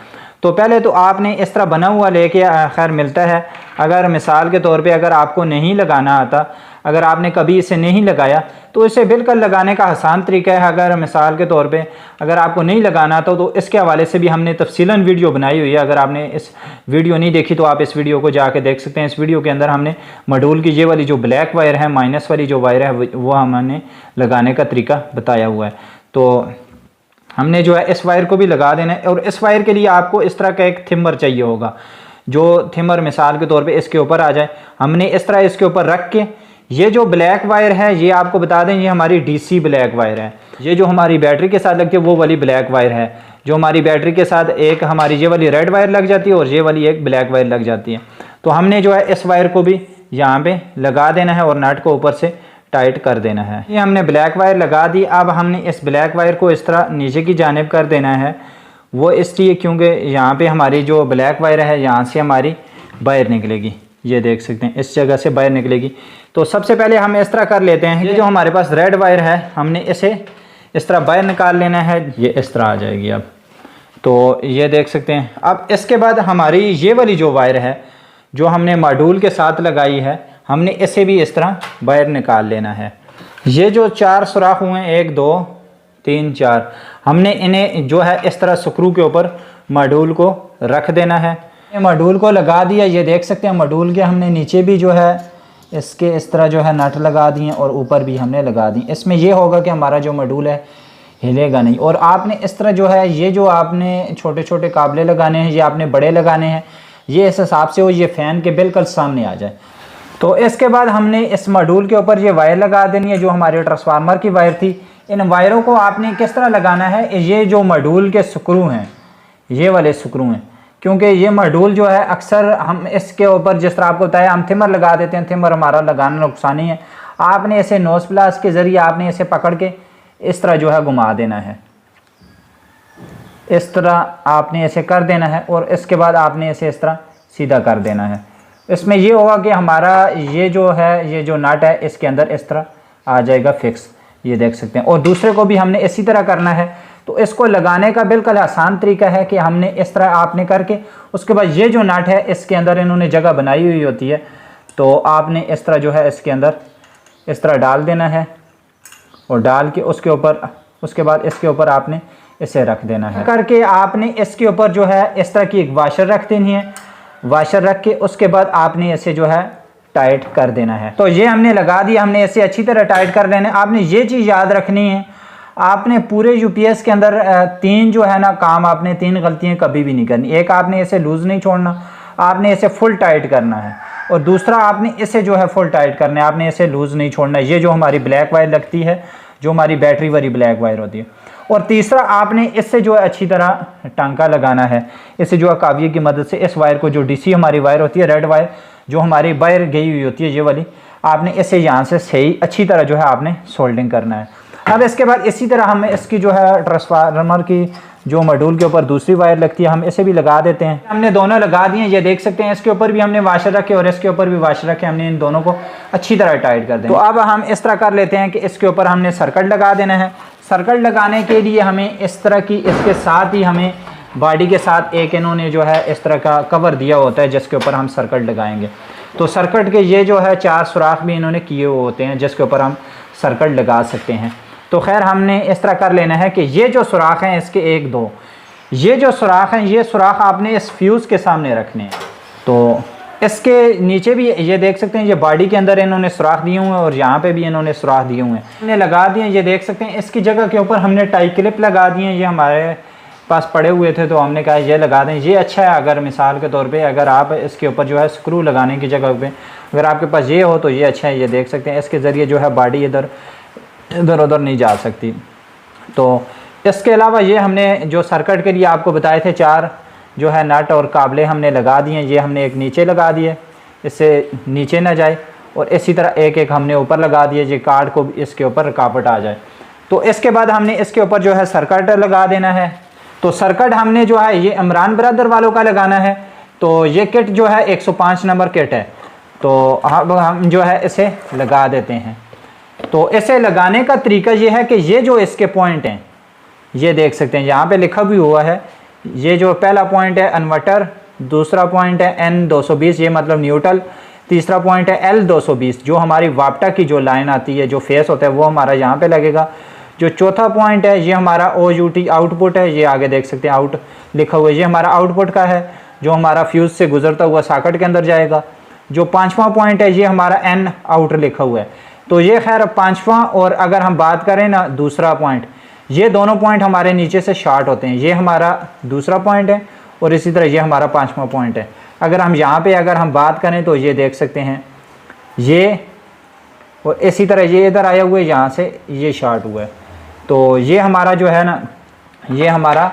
तो पहले तो आपने इस तरह बना हुआ लेके खैर मिलता है। अगर मिसाल के तौर पे अगर आपको नहीं लगाना आता, अगर आपने कभी इसे नहीं लगाया, तो इसे बिल्कुल लगाने का आसान तरीका है। अगर मिसाल के तौर पे अगर आपको नहीं लगाना आता तो इसके हवाले से भी हमने तफसीलन वीडियो बनाई हुई है। अगर आपने इस वीडियो नहीं देखी तो आप इस वीडियो को जाके देख सकते हैं। इस वीडियो के अंदर हमने मॉड्यूल की ये वाली जो ब्लैक वायर है, माइनस वाली जो वायर है, वो हमने लगाने का तरीका बताया हुआ है। तो हमने जो है इस वायर को भी लगा देना है, और इस वायर के लिए आपको इस तरह का एक थिम्बर चाहिए होगा। जो थिम्बर मिसाल के तौर पे इसके ऊपर आ जाए, हमने इस तरह इसके ऊपर रख के, ये जो ब्लैक वायर है ये आपको बता दें, ये हमारी डीसी ब्लैक वायर है। ये जो हमारी बैटरी के साथ लगती है वो वाली ब्लैक वायर है। जो हमारी बैटरी के साथ एक हमारी ये वाली रेड वायर लग जाती है और ये वाली एक ब्लैक वायर लग जाती है। तो हमने जो है इस वायर को भी यहाँ पे लगा देना है और नट को ऊपर से टाइट कर देना है। ये हमने ब्लैक वायर लगा दी। अब हमने इस ब्लैक वायर को इस तरह नीचे की जानिब कर देना है। वो इसलिए क्योंकि यहाँ पे हमारी जो ब्लैक वायर है यहाँ से हमारी बाहर निकलेगी। ये देख सकते हैं, इस जगह से बाहर निकलेगी। तो सबसे पहले हम इस तरह कर लेते हैं, ये जो हमारे पास रेड वायर है हमने इसे इस तरह बाहर निकाल लेना है। ये इस तरह आ जाएगी। अब तो ये देख सकते हैं। अब इसके बाद हमारी ये वाली जो वायर है जो हमने मॉड्यूल के साथ लगाई है, हमने इसे भी इस तरह बाहर निकाल लेना है। ये जो 4 सुराख हुए हैं, 1 2 3 4, हमने इन्हें जो है इस तरह स्क्रू के ऊपर मॉड्यूल को रख देना है। मॉड्यूल को लगा दिया। ये देख सकते हैं मॉड्यूल के हमने नीचे भी जो है इसके इस तरह जो है नट लगा दिए और ऊपर भी हमने लगा दी। इसमें यह होगा कि हमारा जो मॉड्यूल है हिलेगा नहीं। और आपने इस तरह जो है ये जो आपने छोटे छोटे काबले लगाने हैं, ये आपने बड़े लगाने हैं, ये इस हिसाब से हो ये फ़ैन के बिल्कुल सामने आ जाए। तो इसके बाद हमने इस मॉड्यूल के ऊपर ये वायर लगा देनी है जो हमारे ट्रांसफार्मर की वायर थी। इन वायरों को आपने किस तरह लगाना है, ये जो मॉड्यूल के स्क्रू हैं, ये वाले स्क्रू हैं, क्योंकि ये मॉड्यूल जो है अक्सर हम इसके ऊपर जिस तरह आपको बताया हम थिमर लगा देते हैं। थिमर हमारा लगाना नुकसानी है। आपने इसे नोज प्लास के ज़रिए आपने इसे पकड़ के इस तरह जो है घुमा देना है। इस तरह आपने इसे कर देना है और इसके बाद आपने इसे इस तरह सीधा कर देना है। इसमें ये होगा कि हमारा ये जो है ये जो नट है इसके अंदर इस तरह आ जाएगा फिक्स। ये देख सकते हैं। और दूसरे को भी हमने इसी तरह करना है। तो इसको लगाने का बिल्कुल आसान तरीका है कि हमने इस तरह आपने करके उसके बाद ये जो नट है इसके अंदर इन्होंने जगह बनाई हुई होती है, तो आपने इस तरह जो है इसके अंदर इस तरह डाल देना है और डाल के उसके ऊपर उसके बाद इसके ऊपर आपने इसे रख देना है। करके आपने इसके ऊपर जो है इस तरह की एक वाशर रख देनी है। वाशर रख के उसके बाद आपने इसे जो है टाइट कर देना है। तो ये हमने लगा दिया, हमने इसे अच्छी तरह टाइट कर लेना है। आपने ये चीज़ याद रखनी है, आपने पूरे यूपीएस के अंदर तीन जो है ना काम, आपने तीन गलतियां कभी भी नहीं करनी। एक, आपने इसे लूज़ नहीं छोड़ना, आपने इसे फुल टाइट करना है। और दूसरा, आपने इसे जो है फुल टाइट करना है, आपने इसे लूज़ नहीं छोड़ना है। ये जो हमारी ब्लैक वायर लगती है, जो हमारी बैटरी वाली ब्लैक वायर होती है। और तीसरा, आपने इससे जो है अच्छी तरह टांका लगाना है। इसे जो है काविये की मदद से इस वायर को, जो डीसी हमारी वायर होती है, रेड वायर जो हमारी वायर गई हुई होती है ये वाली, आपने इसे यहाँ से सही अच्छी तरह जो है आपने सोल्डिंग करना है। अब इसके बाद इसी तरह हमें इसकी जो है ट्रांसफार्मर की जो मॉड्यूल के ऊपर दूसरी वायर लगती है, हम इसे भी लगा देते हैं। हमने दोनों लगा दिए, ये देख सकते हैं। इसके ऊपर भी हमने वाशर रखे और इसके ऊपर भी वाशर रखे। हमने इन दोनों को अच्छी तरह टाइट कर दें। तो अब हम इस तरह कर लेते हैं कि इसके ऊपर हमने सर्किट लगा देना है। सर्किट लगाने के लिए हमें इस तरह की, इसके साथ ही हमें बॉडी के साथ एक इन्होंने जो है इस तरह का कवर दिया होता है जिसके ऊपर हम सर्किट लगाएंगे। तो सर्किट के ये जो है 4 सुराख भी इन्होंने किए हुए होते हैं जिसके ऊपर हम सर्किट लगा सकते हैं। तो खैर हमने इस तरह कर लेना है कि ये जो सुराख हैं इसके 1 2, ये जो सुराख हैं, ये सुराख आपने इस फ्यूज़ के सामने रखने हैं। तो इसके नीचे भी ये देख सकते हैं, ये बॉडी के अंदर इन्होंने सुराख दिए हुए हैं और यहाँ पे भी इन्होंने सुराख दिए हुए हैं। हमने लगा दिए, ये देख सकते हैं। इसकी जगह के ऊपर हमने टाई क्लिप लगा दिए हैं। ये हमारे पास पड़े हुए थे तो हमने कहा ये लगा दें। ये अच्छा है, अगर मिसाल के तौर पे अगर आप इसके ऊपर जो है स्क्रू लगाने की जगह पे अगर आपके पास ये हो तो ये अच्छा है। ये देख सकते हैं, इसके ज़रिए जो है बॉडी इधर उधर नहीं जा सकती। तो इसके अलावा ये हमने जो सर्किट के लिए आपको बताए थे 4 जो है नट और काबले हमने लगा दिए। ये हमने एक नीचे लगा दिए, इससे नीचे ना जाए, और इसी तरह एक एक हमने ऊपर लगा दिए, ये कार्ड को इसके ऊपर रुकावट आ जाए। तो इसके बाद हमने इसके ऊपर जो है सर्किट लगा देना है। तो सर्किट हमने जो है ये इमरान ब्रदर वालों का लगाना है। तो ये किट जो है 105 नंबर किट है। तो अब हम जो है इसे लगा देते हैं। तो इसे लगाने का तरीका ये है कि ये जो इसके पॉइंट हैं, ये देख सकते हैं यहाँ पे लिखा भी हुआ है। ये जो पहला पॉइंट है इन्वर्टर, दूसरा पॉइंट है N220, ये मतलब न्यूट्रल, तीसरा पॉइंट है L220 जो हमारी वाप्टा की जो लाइन आती है, जो फेस होता है वो हमारा यहाँ पे लगेगा। जो चौथा पॉइंट है ये हमारा OUT आउटपुट है, ये आगे देख सकते हैं आउट लिखा हुआ है, ये हमारा आउटपुट का है जो हमारा फ्यूज़ से गुजरता हुआ सॉकेट के अंदर जाएगा। जो 5वां पॉइंट है ये हमारा N आउट लिखा हुआ है। तो ये खैर 5वां, और अगर हम बात करें ना दूसरा पॉइंट, ये दोनों पॉइंट हमारे नीचे से शॉर्ट होते हैं। ये हमारा दूसरा पॉइंट है और इसी तरह ये हमारा 5वां पॉइंट है। अगर हम यहाँ पे अगर हम बात करें तो ये देख सकते हैं ये, और इसी तरह ये इधर आया हुआ है, यहाँ से ये शॉर्ट हुआ है। तो ये हमारा जो है ना, ये हमारा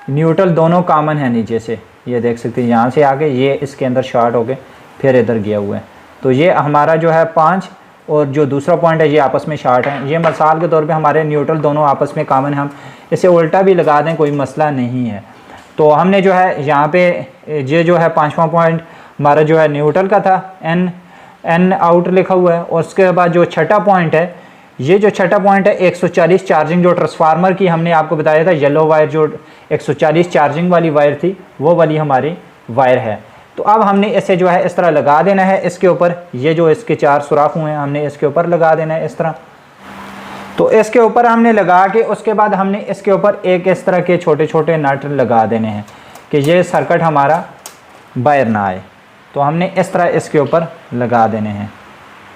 न्यूट्रल दोनों कॉमन है नीचे से, ये देख सकते हैं यहाँ से आगे ये इसके अंदर शॉर्ट हो गए फिर इधर गया हुआ है। तो ये हमारा जो है 5 और जो दूसरा पॉइंट है ये आपस में शॉर्ट है। ये मिसाल के तौर पे हमारे न्यूट्रल दोनों आपस में कॉमन है, हम इसे उल्टा भी लगा दें कोई मसला नहीं है। तो हमने जो है यहाँ पे ये जो है 5वां पॉइंट हमारा जो है न्यूट्रल का था, N आउट लिखा हुआ है। और उसके बाद जो छठा पॉइंट है, ये जो छठा पॉइंट है 140 चार्जिंग, जो ट्रांसफार्मर की हमने आपको बताया था येलो वायर जो 140 चार्जिंग वाली वायर थी वो वाली हमारी वायर है। तो अब हमने इसे जो है इस तरह लगा देना है इसके ऊपर। ये जो इसके 4 सुराख हुए हैं हमने इसके ऊपर लगा देना है इस तरह। तो इसके ऊपर हमने लगा के उसके बाद हमने इसके ऊपर एक इस तरह के छोटे छोटे नट लगा देने हैं कि ये सर्किट हमारा बाहर ना आए। तो हमने इस तरह इसके ऊपर लगा देने हैं।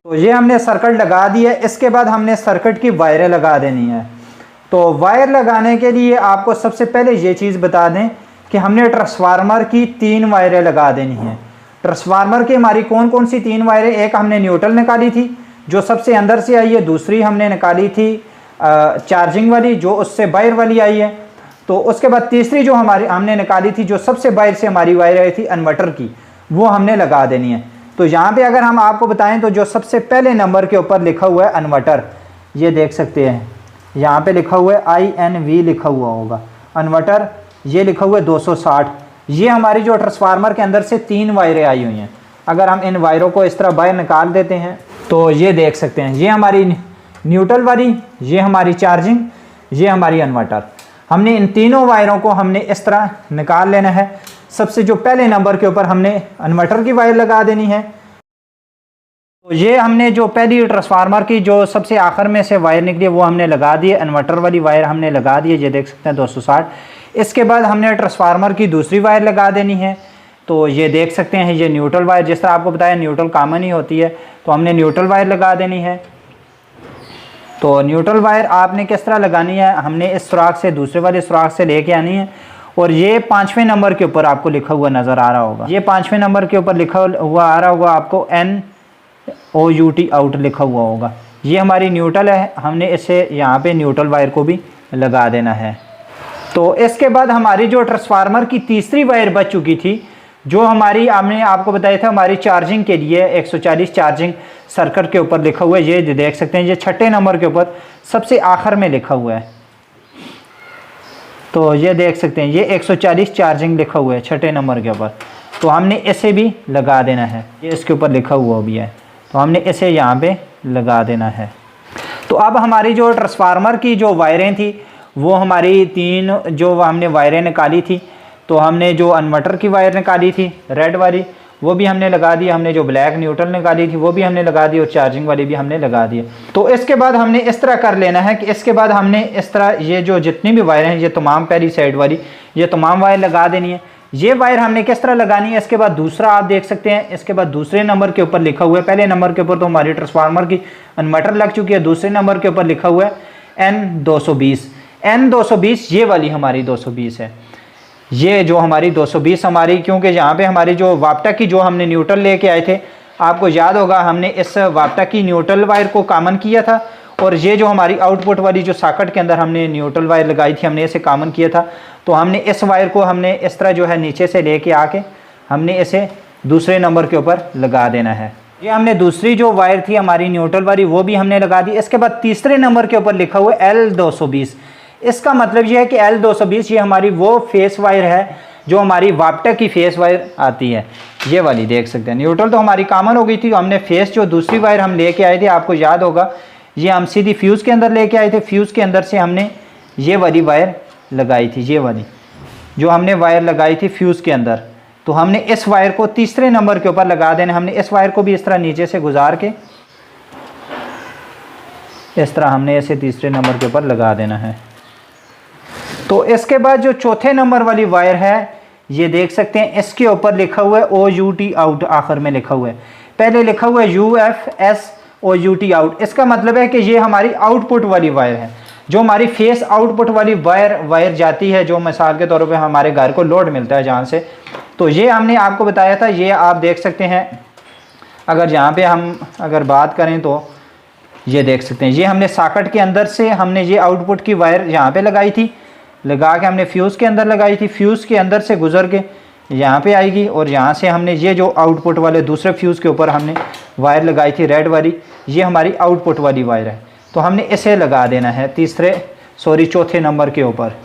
तो ये हमने सर्किट लगा दी है। इसके बाद हमने सर्किट की वायरें लगा देनी है। तो वायर लगाने के लिए आपको सबसे पहले ये चीज़ बता दें कि हमने ट्रांसफार्मर की 3 वायरें लगा देनी हैं। ट्रांसफार्मर की हमारी कौन कौन सी 3 वायरें, एक हमने न्यूट्रल निकाली थी जो सबसे अंदर से आई है, दूसरी हमने निकाली थी चार्जिंग वाली जो उससे बाहर वाली आई है। तो उसके बाद तीसरी जो हमारी हमने निकाली थी जो सबसे बाहर से हमारी वायर आई थी इन्वर्टर की, वो हमने लगा देनी है। तो यहाँ पे अगर हम आपको बताएं तो जो सबसे पहले नंबर के ऊपर लिखा हुआ है इन्वर्टर, ये देख सकते हैं यहाँ पे लिखा हुआ है INV लिखा हुआ होगा इन्वर्टर, ये लिखा हुआ है 260। ये हमारी जो ट्रांसफार्मर के अंदर से 3 वायरें आई हुई हैं। अगर हम इन वायरों को इस तरह बाहर निकाल देते हैं तो ये देख सकते हैं ये हमारी न्यूट्रल वाली, ये हमारी चार्जिंग, ये हमारी इन्वर्टर। हमने इन तीनों वायरों को हमने इस तरह निकाल लेना है। सबसे जो पहले नंबर के ऊपर हमने इन्वर्टर की वायर लगा देनी है। तो ये हमने जो पहली ट्रांसफार्मर की जो सबसे आखिर में से वायर निकली वो हमने लगा दी, इन्वर्टर वाली वायर हमने लगा दी है, ये देख सकते हैं 260। इसके बाद हमने ट्रांसफार्मर की दूसरी वायर लगा देनी है। तो ये देख सकते हैं ये न्यूट्रल वायर, जिस तरह आपको बताया न्यूट्रल कॉमन ही होती है, तो हमने न्यूट्रल वायर लगा देनी है। तो न्यूट्रल वायर आपने किस तरह लगानी है, हमने इस सुराख से दूसरे वाले सुराख से लेके आनी है। और ये 5वें नंबर के ऊपर आपको लिखा हुआ नज़र आ रहा होगा, ये 5वें नंबर के ऊपर लिखा हुआ आ रहा होगा आपको NOUT आउट लिखा हुआ होगा। ये हमारी न्यूट्रल है, हमने इसे यहाँ पे न्यूट्रल वायर को भी लगा देना है। तो इसके बाद हमारी जो ट्रांसफार्मर की तीसरी वायर बच चुकी थी, जो हमारी हमने आपको बताया था हमारी चार्जिंग के लिए 140 चार्जिंग सर्किट के ऊपर लिखा हुआ है, ये देख सकते हैं ये 6ठे नंबर के ऊपर सबसे आखिर में लिखा हुआ है। तो ये देख सकते हैं ये 140 चार्जिंग लिखा हुआ है 6ठे नंबर के ऊपर, तो हमने इसे भी लगा देना है, ये इसके ऊपर लिखा हुआ भी है, तो हमने इसे यहाँ पे लगा देना है। तो अब हमारी जो ट्रांसफार्मर की जो वायरें थी वो हमारी 3 जो हमने वायरें निकाली थी, तो हमने जो इन्वर्टर की वायर निकाली थी रेड वाली वो भी हमने लगा दी, हमने जो ब्लैक न्यूट्रल निकाली थी वो भी हमने लगा दी और चार्जिंग वाली भी हमने लगा दी। तो इसके बाद हमने इस तरह कर लेना है कि इसके बाद हमने इस तरह ये जो जितनी भी वायर हैं ये तमाम पहली साइड वाली ये तमाम वायर लगा देनी है। ये वायर हमने किस तरह लगानी है, इसके बाद दूसरा आप देख सकते हैं, इसके बाद दूसरे नंबर के ऊपर लिखा हुआ है, पहले नंबर के ऊपर तो हमारी ट्रांसफार्मर की इन्वर्टर लग चुकी है, दूसरे नंबर के ऊपर लिखा हुआ है N220 ये वाली हमारी 220 है, ये जो हमारी 220 हमारी, क्योंकि यहाँ पे हमारी जो वाप्टा की जो हमने न्यूट्रल लेके आए थे, आपको याद होगा हमने इस वाप्टा की न्यूट्रल वायर को कॉमन किया था, और ये जो हमारी आउटपुट वाली जो सॉकेट के अंदर हमने न्यूट्रल वायर लगाई थी हमने इसे कॉमन किया था। तो हमने इस वायर को हमने इस तरह जो है नीचे से लेके आके हमने इसे दूसरे नंबर के ऊपर लगा देना है। ये हमने दूसरी जो वायर थी हमारी न्यूट्रल वाली वो भी हमने लगा दी। इसके बाद तीसरे नंबर के ऊपर लिखा हुआ है L220। इसका मतलब ये है कि L220 ये हमारी वो फेस वायर है जो हमारी वाप्टा की फेस वायर आती है, ये वाली देख सकते हैं। न्यूट्रल तो हमारी कॉमन हो गई थी, हमने फेस जो दूसरी वायर हम लेके आए थे, आपको याद होगा ये हम सीधी फ्यूज़ के अंदर लेके आए थे, फ्यूज़ के अंदर से हमने ये वाली वायर लगाई थी, ये वाली जो हमने वायर लगाई थी फ्यूज़ के अंदर। तो हमने इस वायर को तीसरे नंबर के ऊपर लगा देना। हमने इस वायर को भी इस तरह नीचे से गुजार के इस तरह हमने इसे तीसरे नंबर के ऊपर लगा देना है। तो इसके बाद जो चौथे नंबर वाली वायर है ये देख सकते हैं, इसके ऊपर लिखा हुआ है OUT आउट, आखिर में लिखा हुआ है, पहले लिखा हुआ है UFSOUT आउट। इसका मतलब है कि ये हमारी आउटपुट वाली वायर है, जो हमारी फेस आउटपुट वाली वायर जाती है, जो मिसाल के तौर पे हमारे घर को लोड मिलता है जहाँ से। तो ये हमने आपको बताया था, ये आप देख सकते हैं। अगर यहाँ पे हम अगर बात करें तो ये देख सकते हैं, ये हमने सॉकेट के अंदर से हमने ये आउटपुट की वायर यहाँ पे लगाई थी, लगा के हमने फ्यूज़ के अंदर लगाई थी, फ्यूज़ के अंदर से गुजर के यहाँ पे आएगी, और यहाँ से हमने ये जो आउटपुट वाले दूसरे फ्यूज़ के ऊपर हमने वायर लगाई थी रेड वाली, ये हमारी आउटपुट वाली वायर है। तो हमने इसे लगा देना है चौथे नंबर के ऊपर।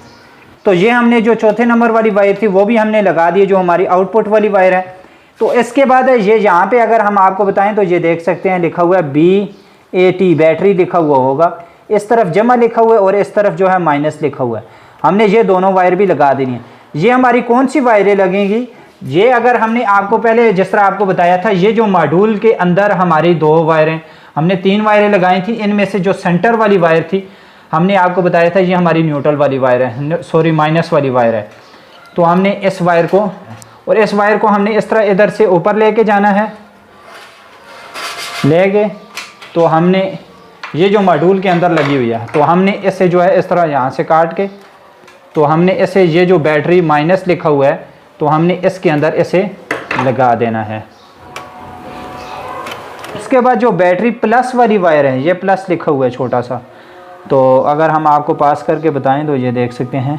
तो ये हमने जो चौथे नंबर वाली वायर थी वो भी हमने लगा दी, जो हमारी आउटपुट वाली वायर है। तो इसके बाद ये यहाँ पे अगर हम आपको बताएं तो ये देख सकते हैं लिखा हुआ है BAT, बैटरी लिखा हुआ होगा, इस तरफ जमा लिखा हुआ है और इस तरफ जो है माइनस लिखा हुआ है। हमने ये दोनों वायर भी लगा देनी है। ये हमारी कौन सी वायरें लगेंगी, ये अगर हमने आपको पहले जिस तरह आपको बताया था, ये जो मॉड्यूल के अंदर हमारी 2 वायरें, हमने 3 वायरें लगाई थी, इनमें से जो सेंटर वाली वायर थी हमने आपको बताया था ये हमारी न्यूट्रल वाली वायर है, सॉरी माइनस वाली वायर है। तो हमने इस वायर को और इस वायर को हमने इस तरह इधर से ऊपर लेके जाना है, ले गए। तो हमने ये जो मॉड्यूल के अंदर लगी हुई है, तो हमने इसे जो है इस तरह यहाँ से काट के, तो हमने इसे ये जो बैटरी माइनस लिखा हुआ है, तो हमने इसके अंदर इसे लगा देना है। इसके बाद जो बैटरी प्लस वाली वायर है, ये प्लस लिखा हुआ है छोटा सा, तो अगर हम आपको पास करके बताएं तो ये देख सकते हैं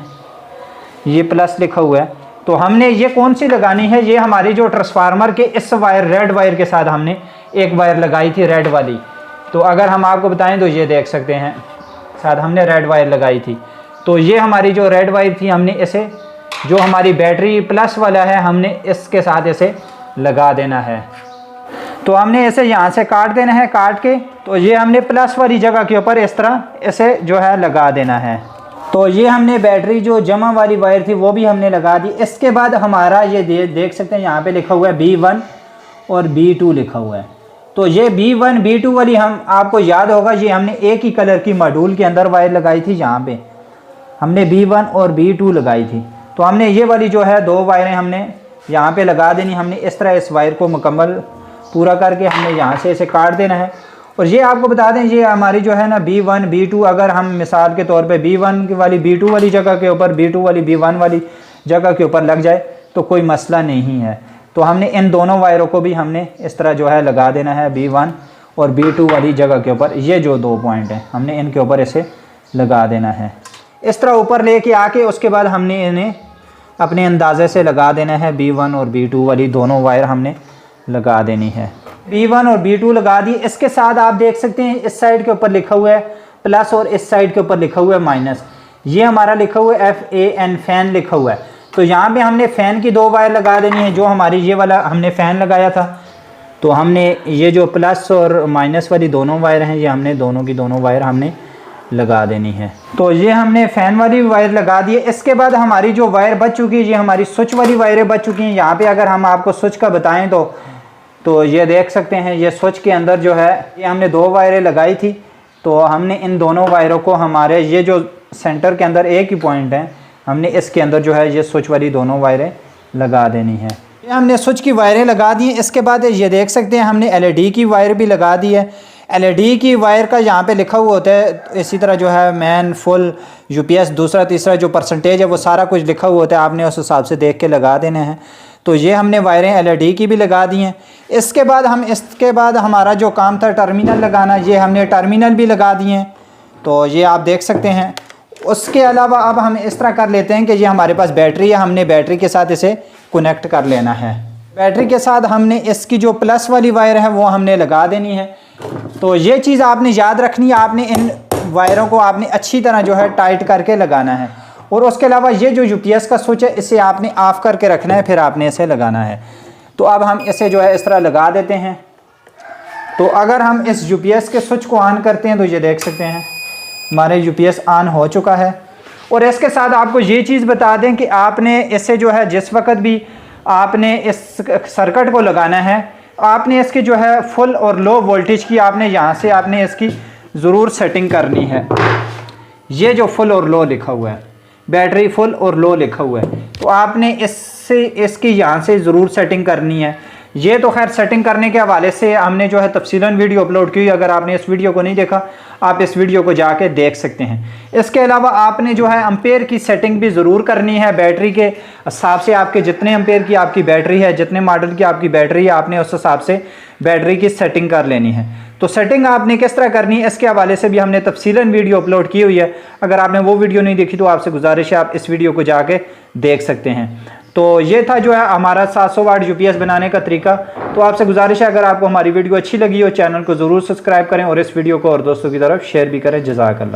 ये प्लस लिखा हुआ है। तो हमने ये कौन सी लगानी है, ये हमारी जो ट्रांसफार्मर के इस वायर रेड वायर के साथ हमने एक वायर लगाई थी रेड वाली। तो अगर हम आपको बताएं तो ये देख सकते हैं साथ हमने रेड वायर लगाई थी। तो ये हमारी जो रेड वायर थी हमने इसे जो हमारी बैटरी प्लस वाला है हमने इसके साथ इसे लगा देना है। तो हमने इसे यहाँ से काट देना है, काट के तो ये हमने प्लस वाली जगह के ऊपर इस तरह इसे जो है लगा देना है। तो ये हमने बैटरी जो जमा वाली वायर थी वो भी हमने लगा दी। इसके बाद हमारा ये देख सकते हैं यहाँ पे लिखा हुआ है B1 और B2 लिखा हुआ है। तो ये B1 B2 वाली हम आपको याद होगा, ये हमने एक ही कलर की मॉड्यूल के अंदर वायर लगाई थी। यहाँ पे हमने B1 और B2 लगाई थी। तो हमने ये वाली जो है 2 वायरें हमने यहाँ पे लगा देनी। हमने इस तरह इस वायर को मुकम्मल पूरा करके हमने यहाँ से इसे काट देना है। और ये आपको बता दें, ये हमारी जो है ना B1 B2, अगर हम मिसाल के तौर पे B1 वाली B2 वाली जगह के ऊपर B2 वाली B1 वाली जगह के ऊपर लग जाए तो कोई मसला नहीं है। तो हमने इन दोनों वायरों को भी हमने इस तरह जो है लगा देना है B1 और B2 वाली जगह के ऊपर। ये जो 2 पॉइंट हैं हमने इनके ऊपर इसे लगा देना है इस तरह ऊपर लेके आके। उसके बाद हमने इन्हें अपने अंदाजे से लगा देना है। B1 और B2 वाली दोनों वायर हमने लगा देनी है। B1 और B2 लगा दी। इसके साथ आप देख सकते हैं इस साइड के ऊपर लिखा हुआ है प्लस और इस साइड के ऊपर लिखा हुआ है माइनस। ये हमारा लिखा हुआ है FAN, फैन लिखा हुआ है। तो यहाँ पे हमने फ़ैन की 2 वायर लगा देनी है। जो हमारी ये वाला हमने फ़ैन लगाया था, तो हमने ये जो प्लस और माइनस वाली दोनों वायर हैं, ये हमने दोनों की दोनों वायर हमने लगा देनी है। तो ये हमने फ़ैन वाली वायर लगा दी है। इसके बाद हमारी जो वायर बच चुकी है, ये हमारी स्विच वाली वायरें बच चुकी हैं। यहाँ पे अगर हम आपको स्विच का बताएं तो ये देख सकते हैं, ये स्विच के अंदर जो है ये हमने 2 वायरें लगाई थी। तो हमने इन दोनों वायरों को हमारे ये जो सेंटर के अंदर एक ही पॉइंट है, हमने इसके अंदर जो है ये स्विच वाली दोनों वायरें लगा देनी है। ये हमने स्विच की वायरें लगा दी हैं। इसके बाद ये देख सकते हैं हमने LED की वायर भी लगा दी है। LED की वायर का यहाँ पे लिखा हुआ होता है, इसी तरह जो है मैन, फुल, UPS, दूसरा तीसरा जो परसेंटेज है वो सारा कुछ लिखा हुआ होता है। आपने उस हिसाब से देख के लगा देने हैं। तो ये हमने वायरें LED की भी लगा दी हैं। इसके बाद हमारा जो काम था टर्मिनल लगाना, ये हमने टर्मिनल भी लगा दिए हैं। तो ये आप देख सकते हैं। उसके अलावा अब हम इस तरह कर लेते हैं कि ये हमारे पास बैटरी है, हमने बैटरी के साथ इसे कनेक्ट कर लेना है। बैटरी के साथ हमने इसकी जो प्लस वाली वायर है वो हमने लगा देनी है। तो ये चीज़ आपने याद रखनी है, आपने इन वायरों को आपने अच्छी तरह जो है टाइट करके लगाना है। और उसके अलावा ये जो UPS का स्विच है इसे आपने ऑफ़ करके रखना है, फिर आपने इसे लगाना है। तो अब हम इसे जो है इस तरह लगा देते हैं। तो अगर हम इस UPS के स्विच को ऑन करते हैं तो ये देख सकते हैं हमारे UPS ऑन हो चुका है। और इसके साथ आपको ये चीज़ बता दें कि आपने इससे जो है जिस वक्त भी आपने इस सर्किट को लगाना है, आपने इसकी जो है फुल और लो वोल्टेज की आपने यहाँ से आपने इसकी ज़रूर सेटिंग करनी है। ये जो फुल और लो लिखा हुआ है, बैटरी फुल और लो लिखा हुआ है, तो आपने इसकी यहाँ से ज़रूर सेटिंग करनी है। ये तो खैर सेटिंग करने के हवाले से हमने जो है तफसीलन वीडियो अपलोड की। अगर आपने इस वीडियो को नहीं देखा, आप इस वीडियो को जाके देख सकते हैं। इसके अलावा आपने जो है एम्पेयर की सेटिंग भी ज़रूर करनी है। बैटरी के हिसाब से आपके जितने एम्पेयर की आपकी बैटरी है, जितने मॉडल की आपकी बैटरी है, आपने उस हिसाब से बैटरी की सेटिंग कर लेनी है। तो सेटिंग आपने किस तरह करनी है इसके हवाले से भी हमने तफसीलन वीडियो अपलोड की हुई है। अगर आपने वो वीडियो नहीं देखी तो आपसे गुजारिश है आप इस वीडियो को जाके देख सकते हैं। तो ये था जो है हमारा 700 वाट UPS बनाने का तरीका। तो आपसे गुजारिश है अगर आपको हमारी वीडियो अच्छी लगी हो, चैनल को ज़रूर सब्सक्राइब करें और इस वीडियो को और दोस्तों की तरफ शेयर भी करें। जज़ाकल्लाह।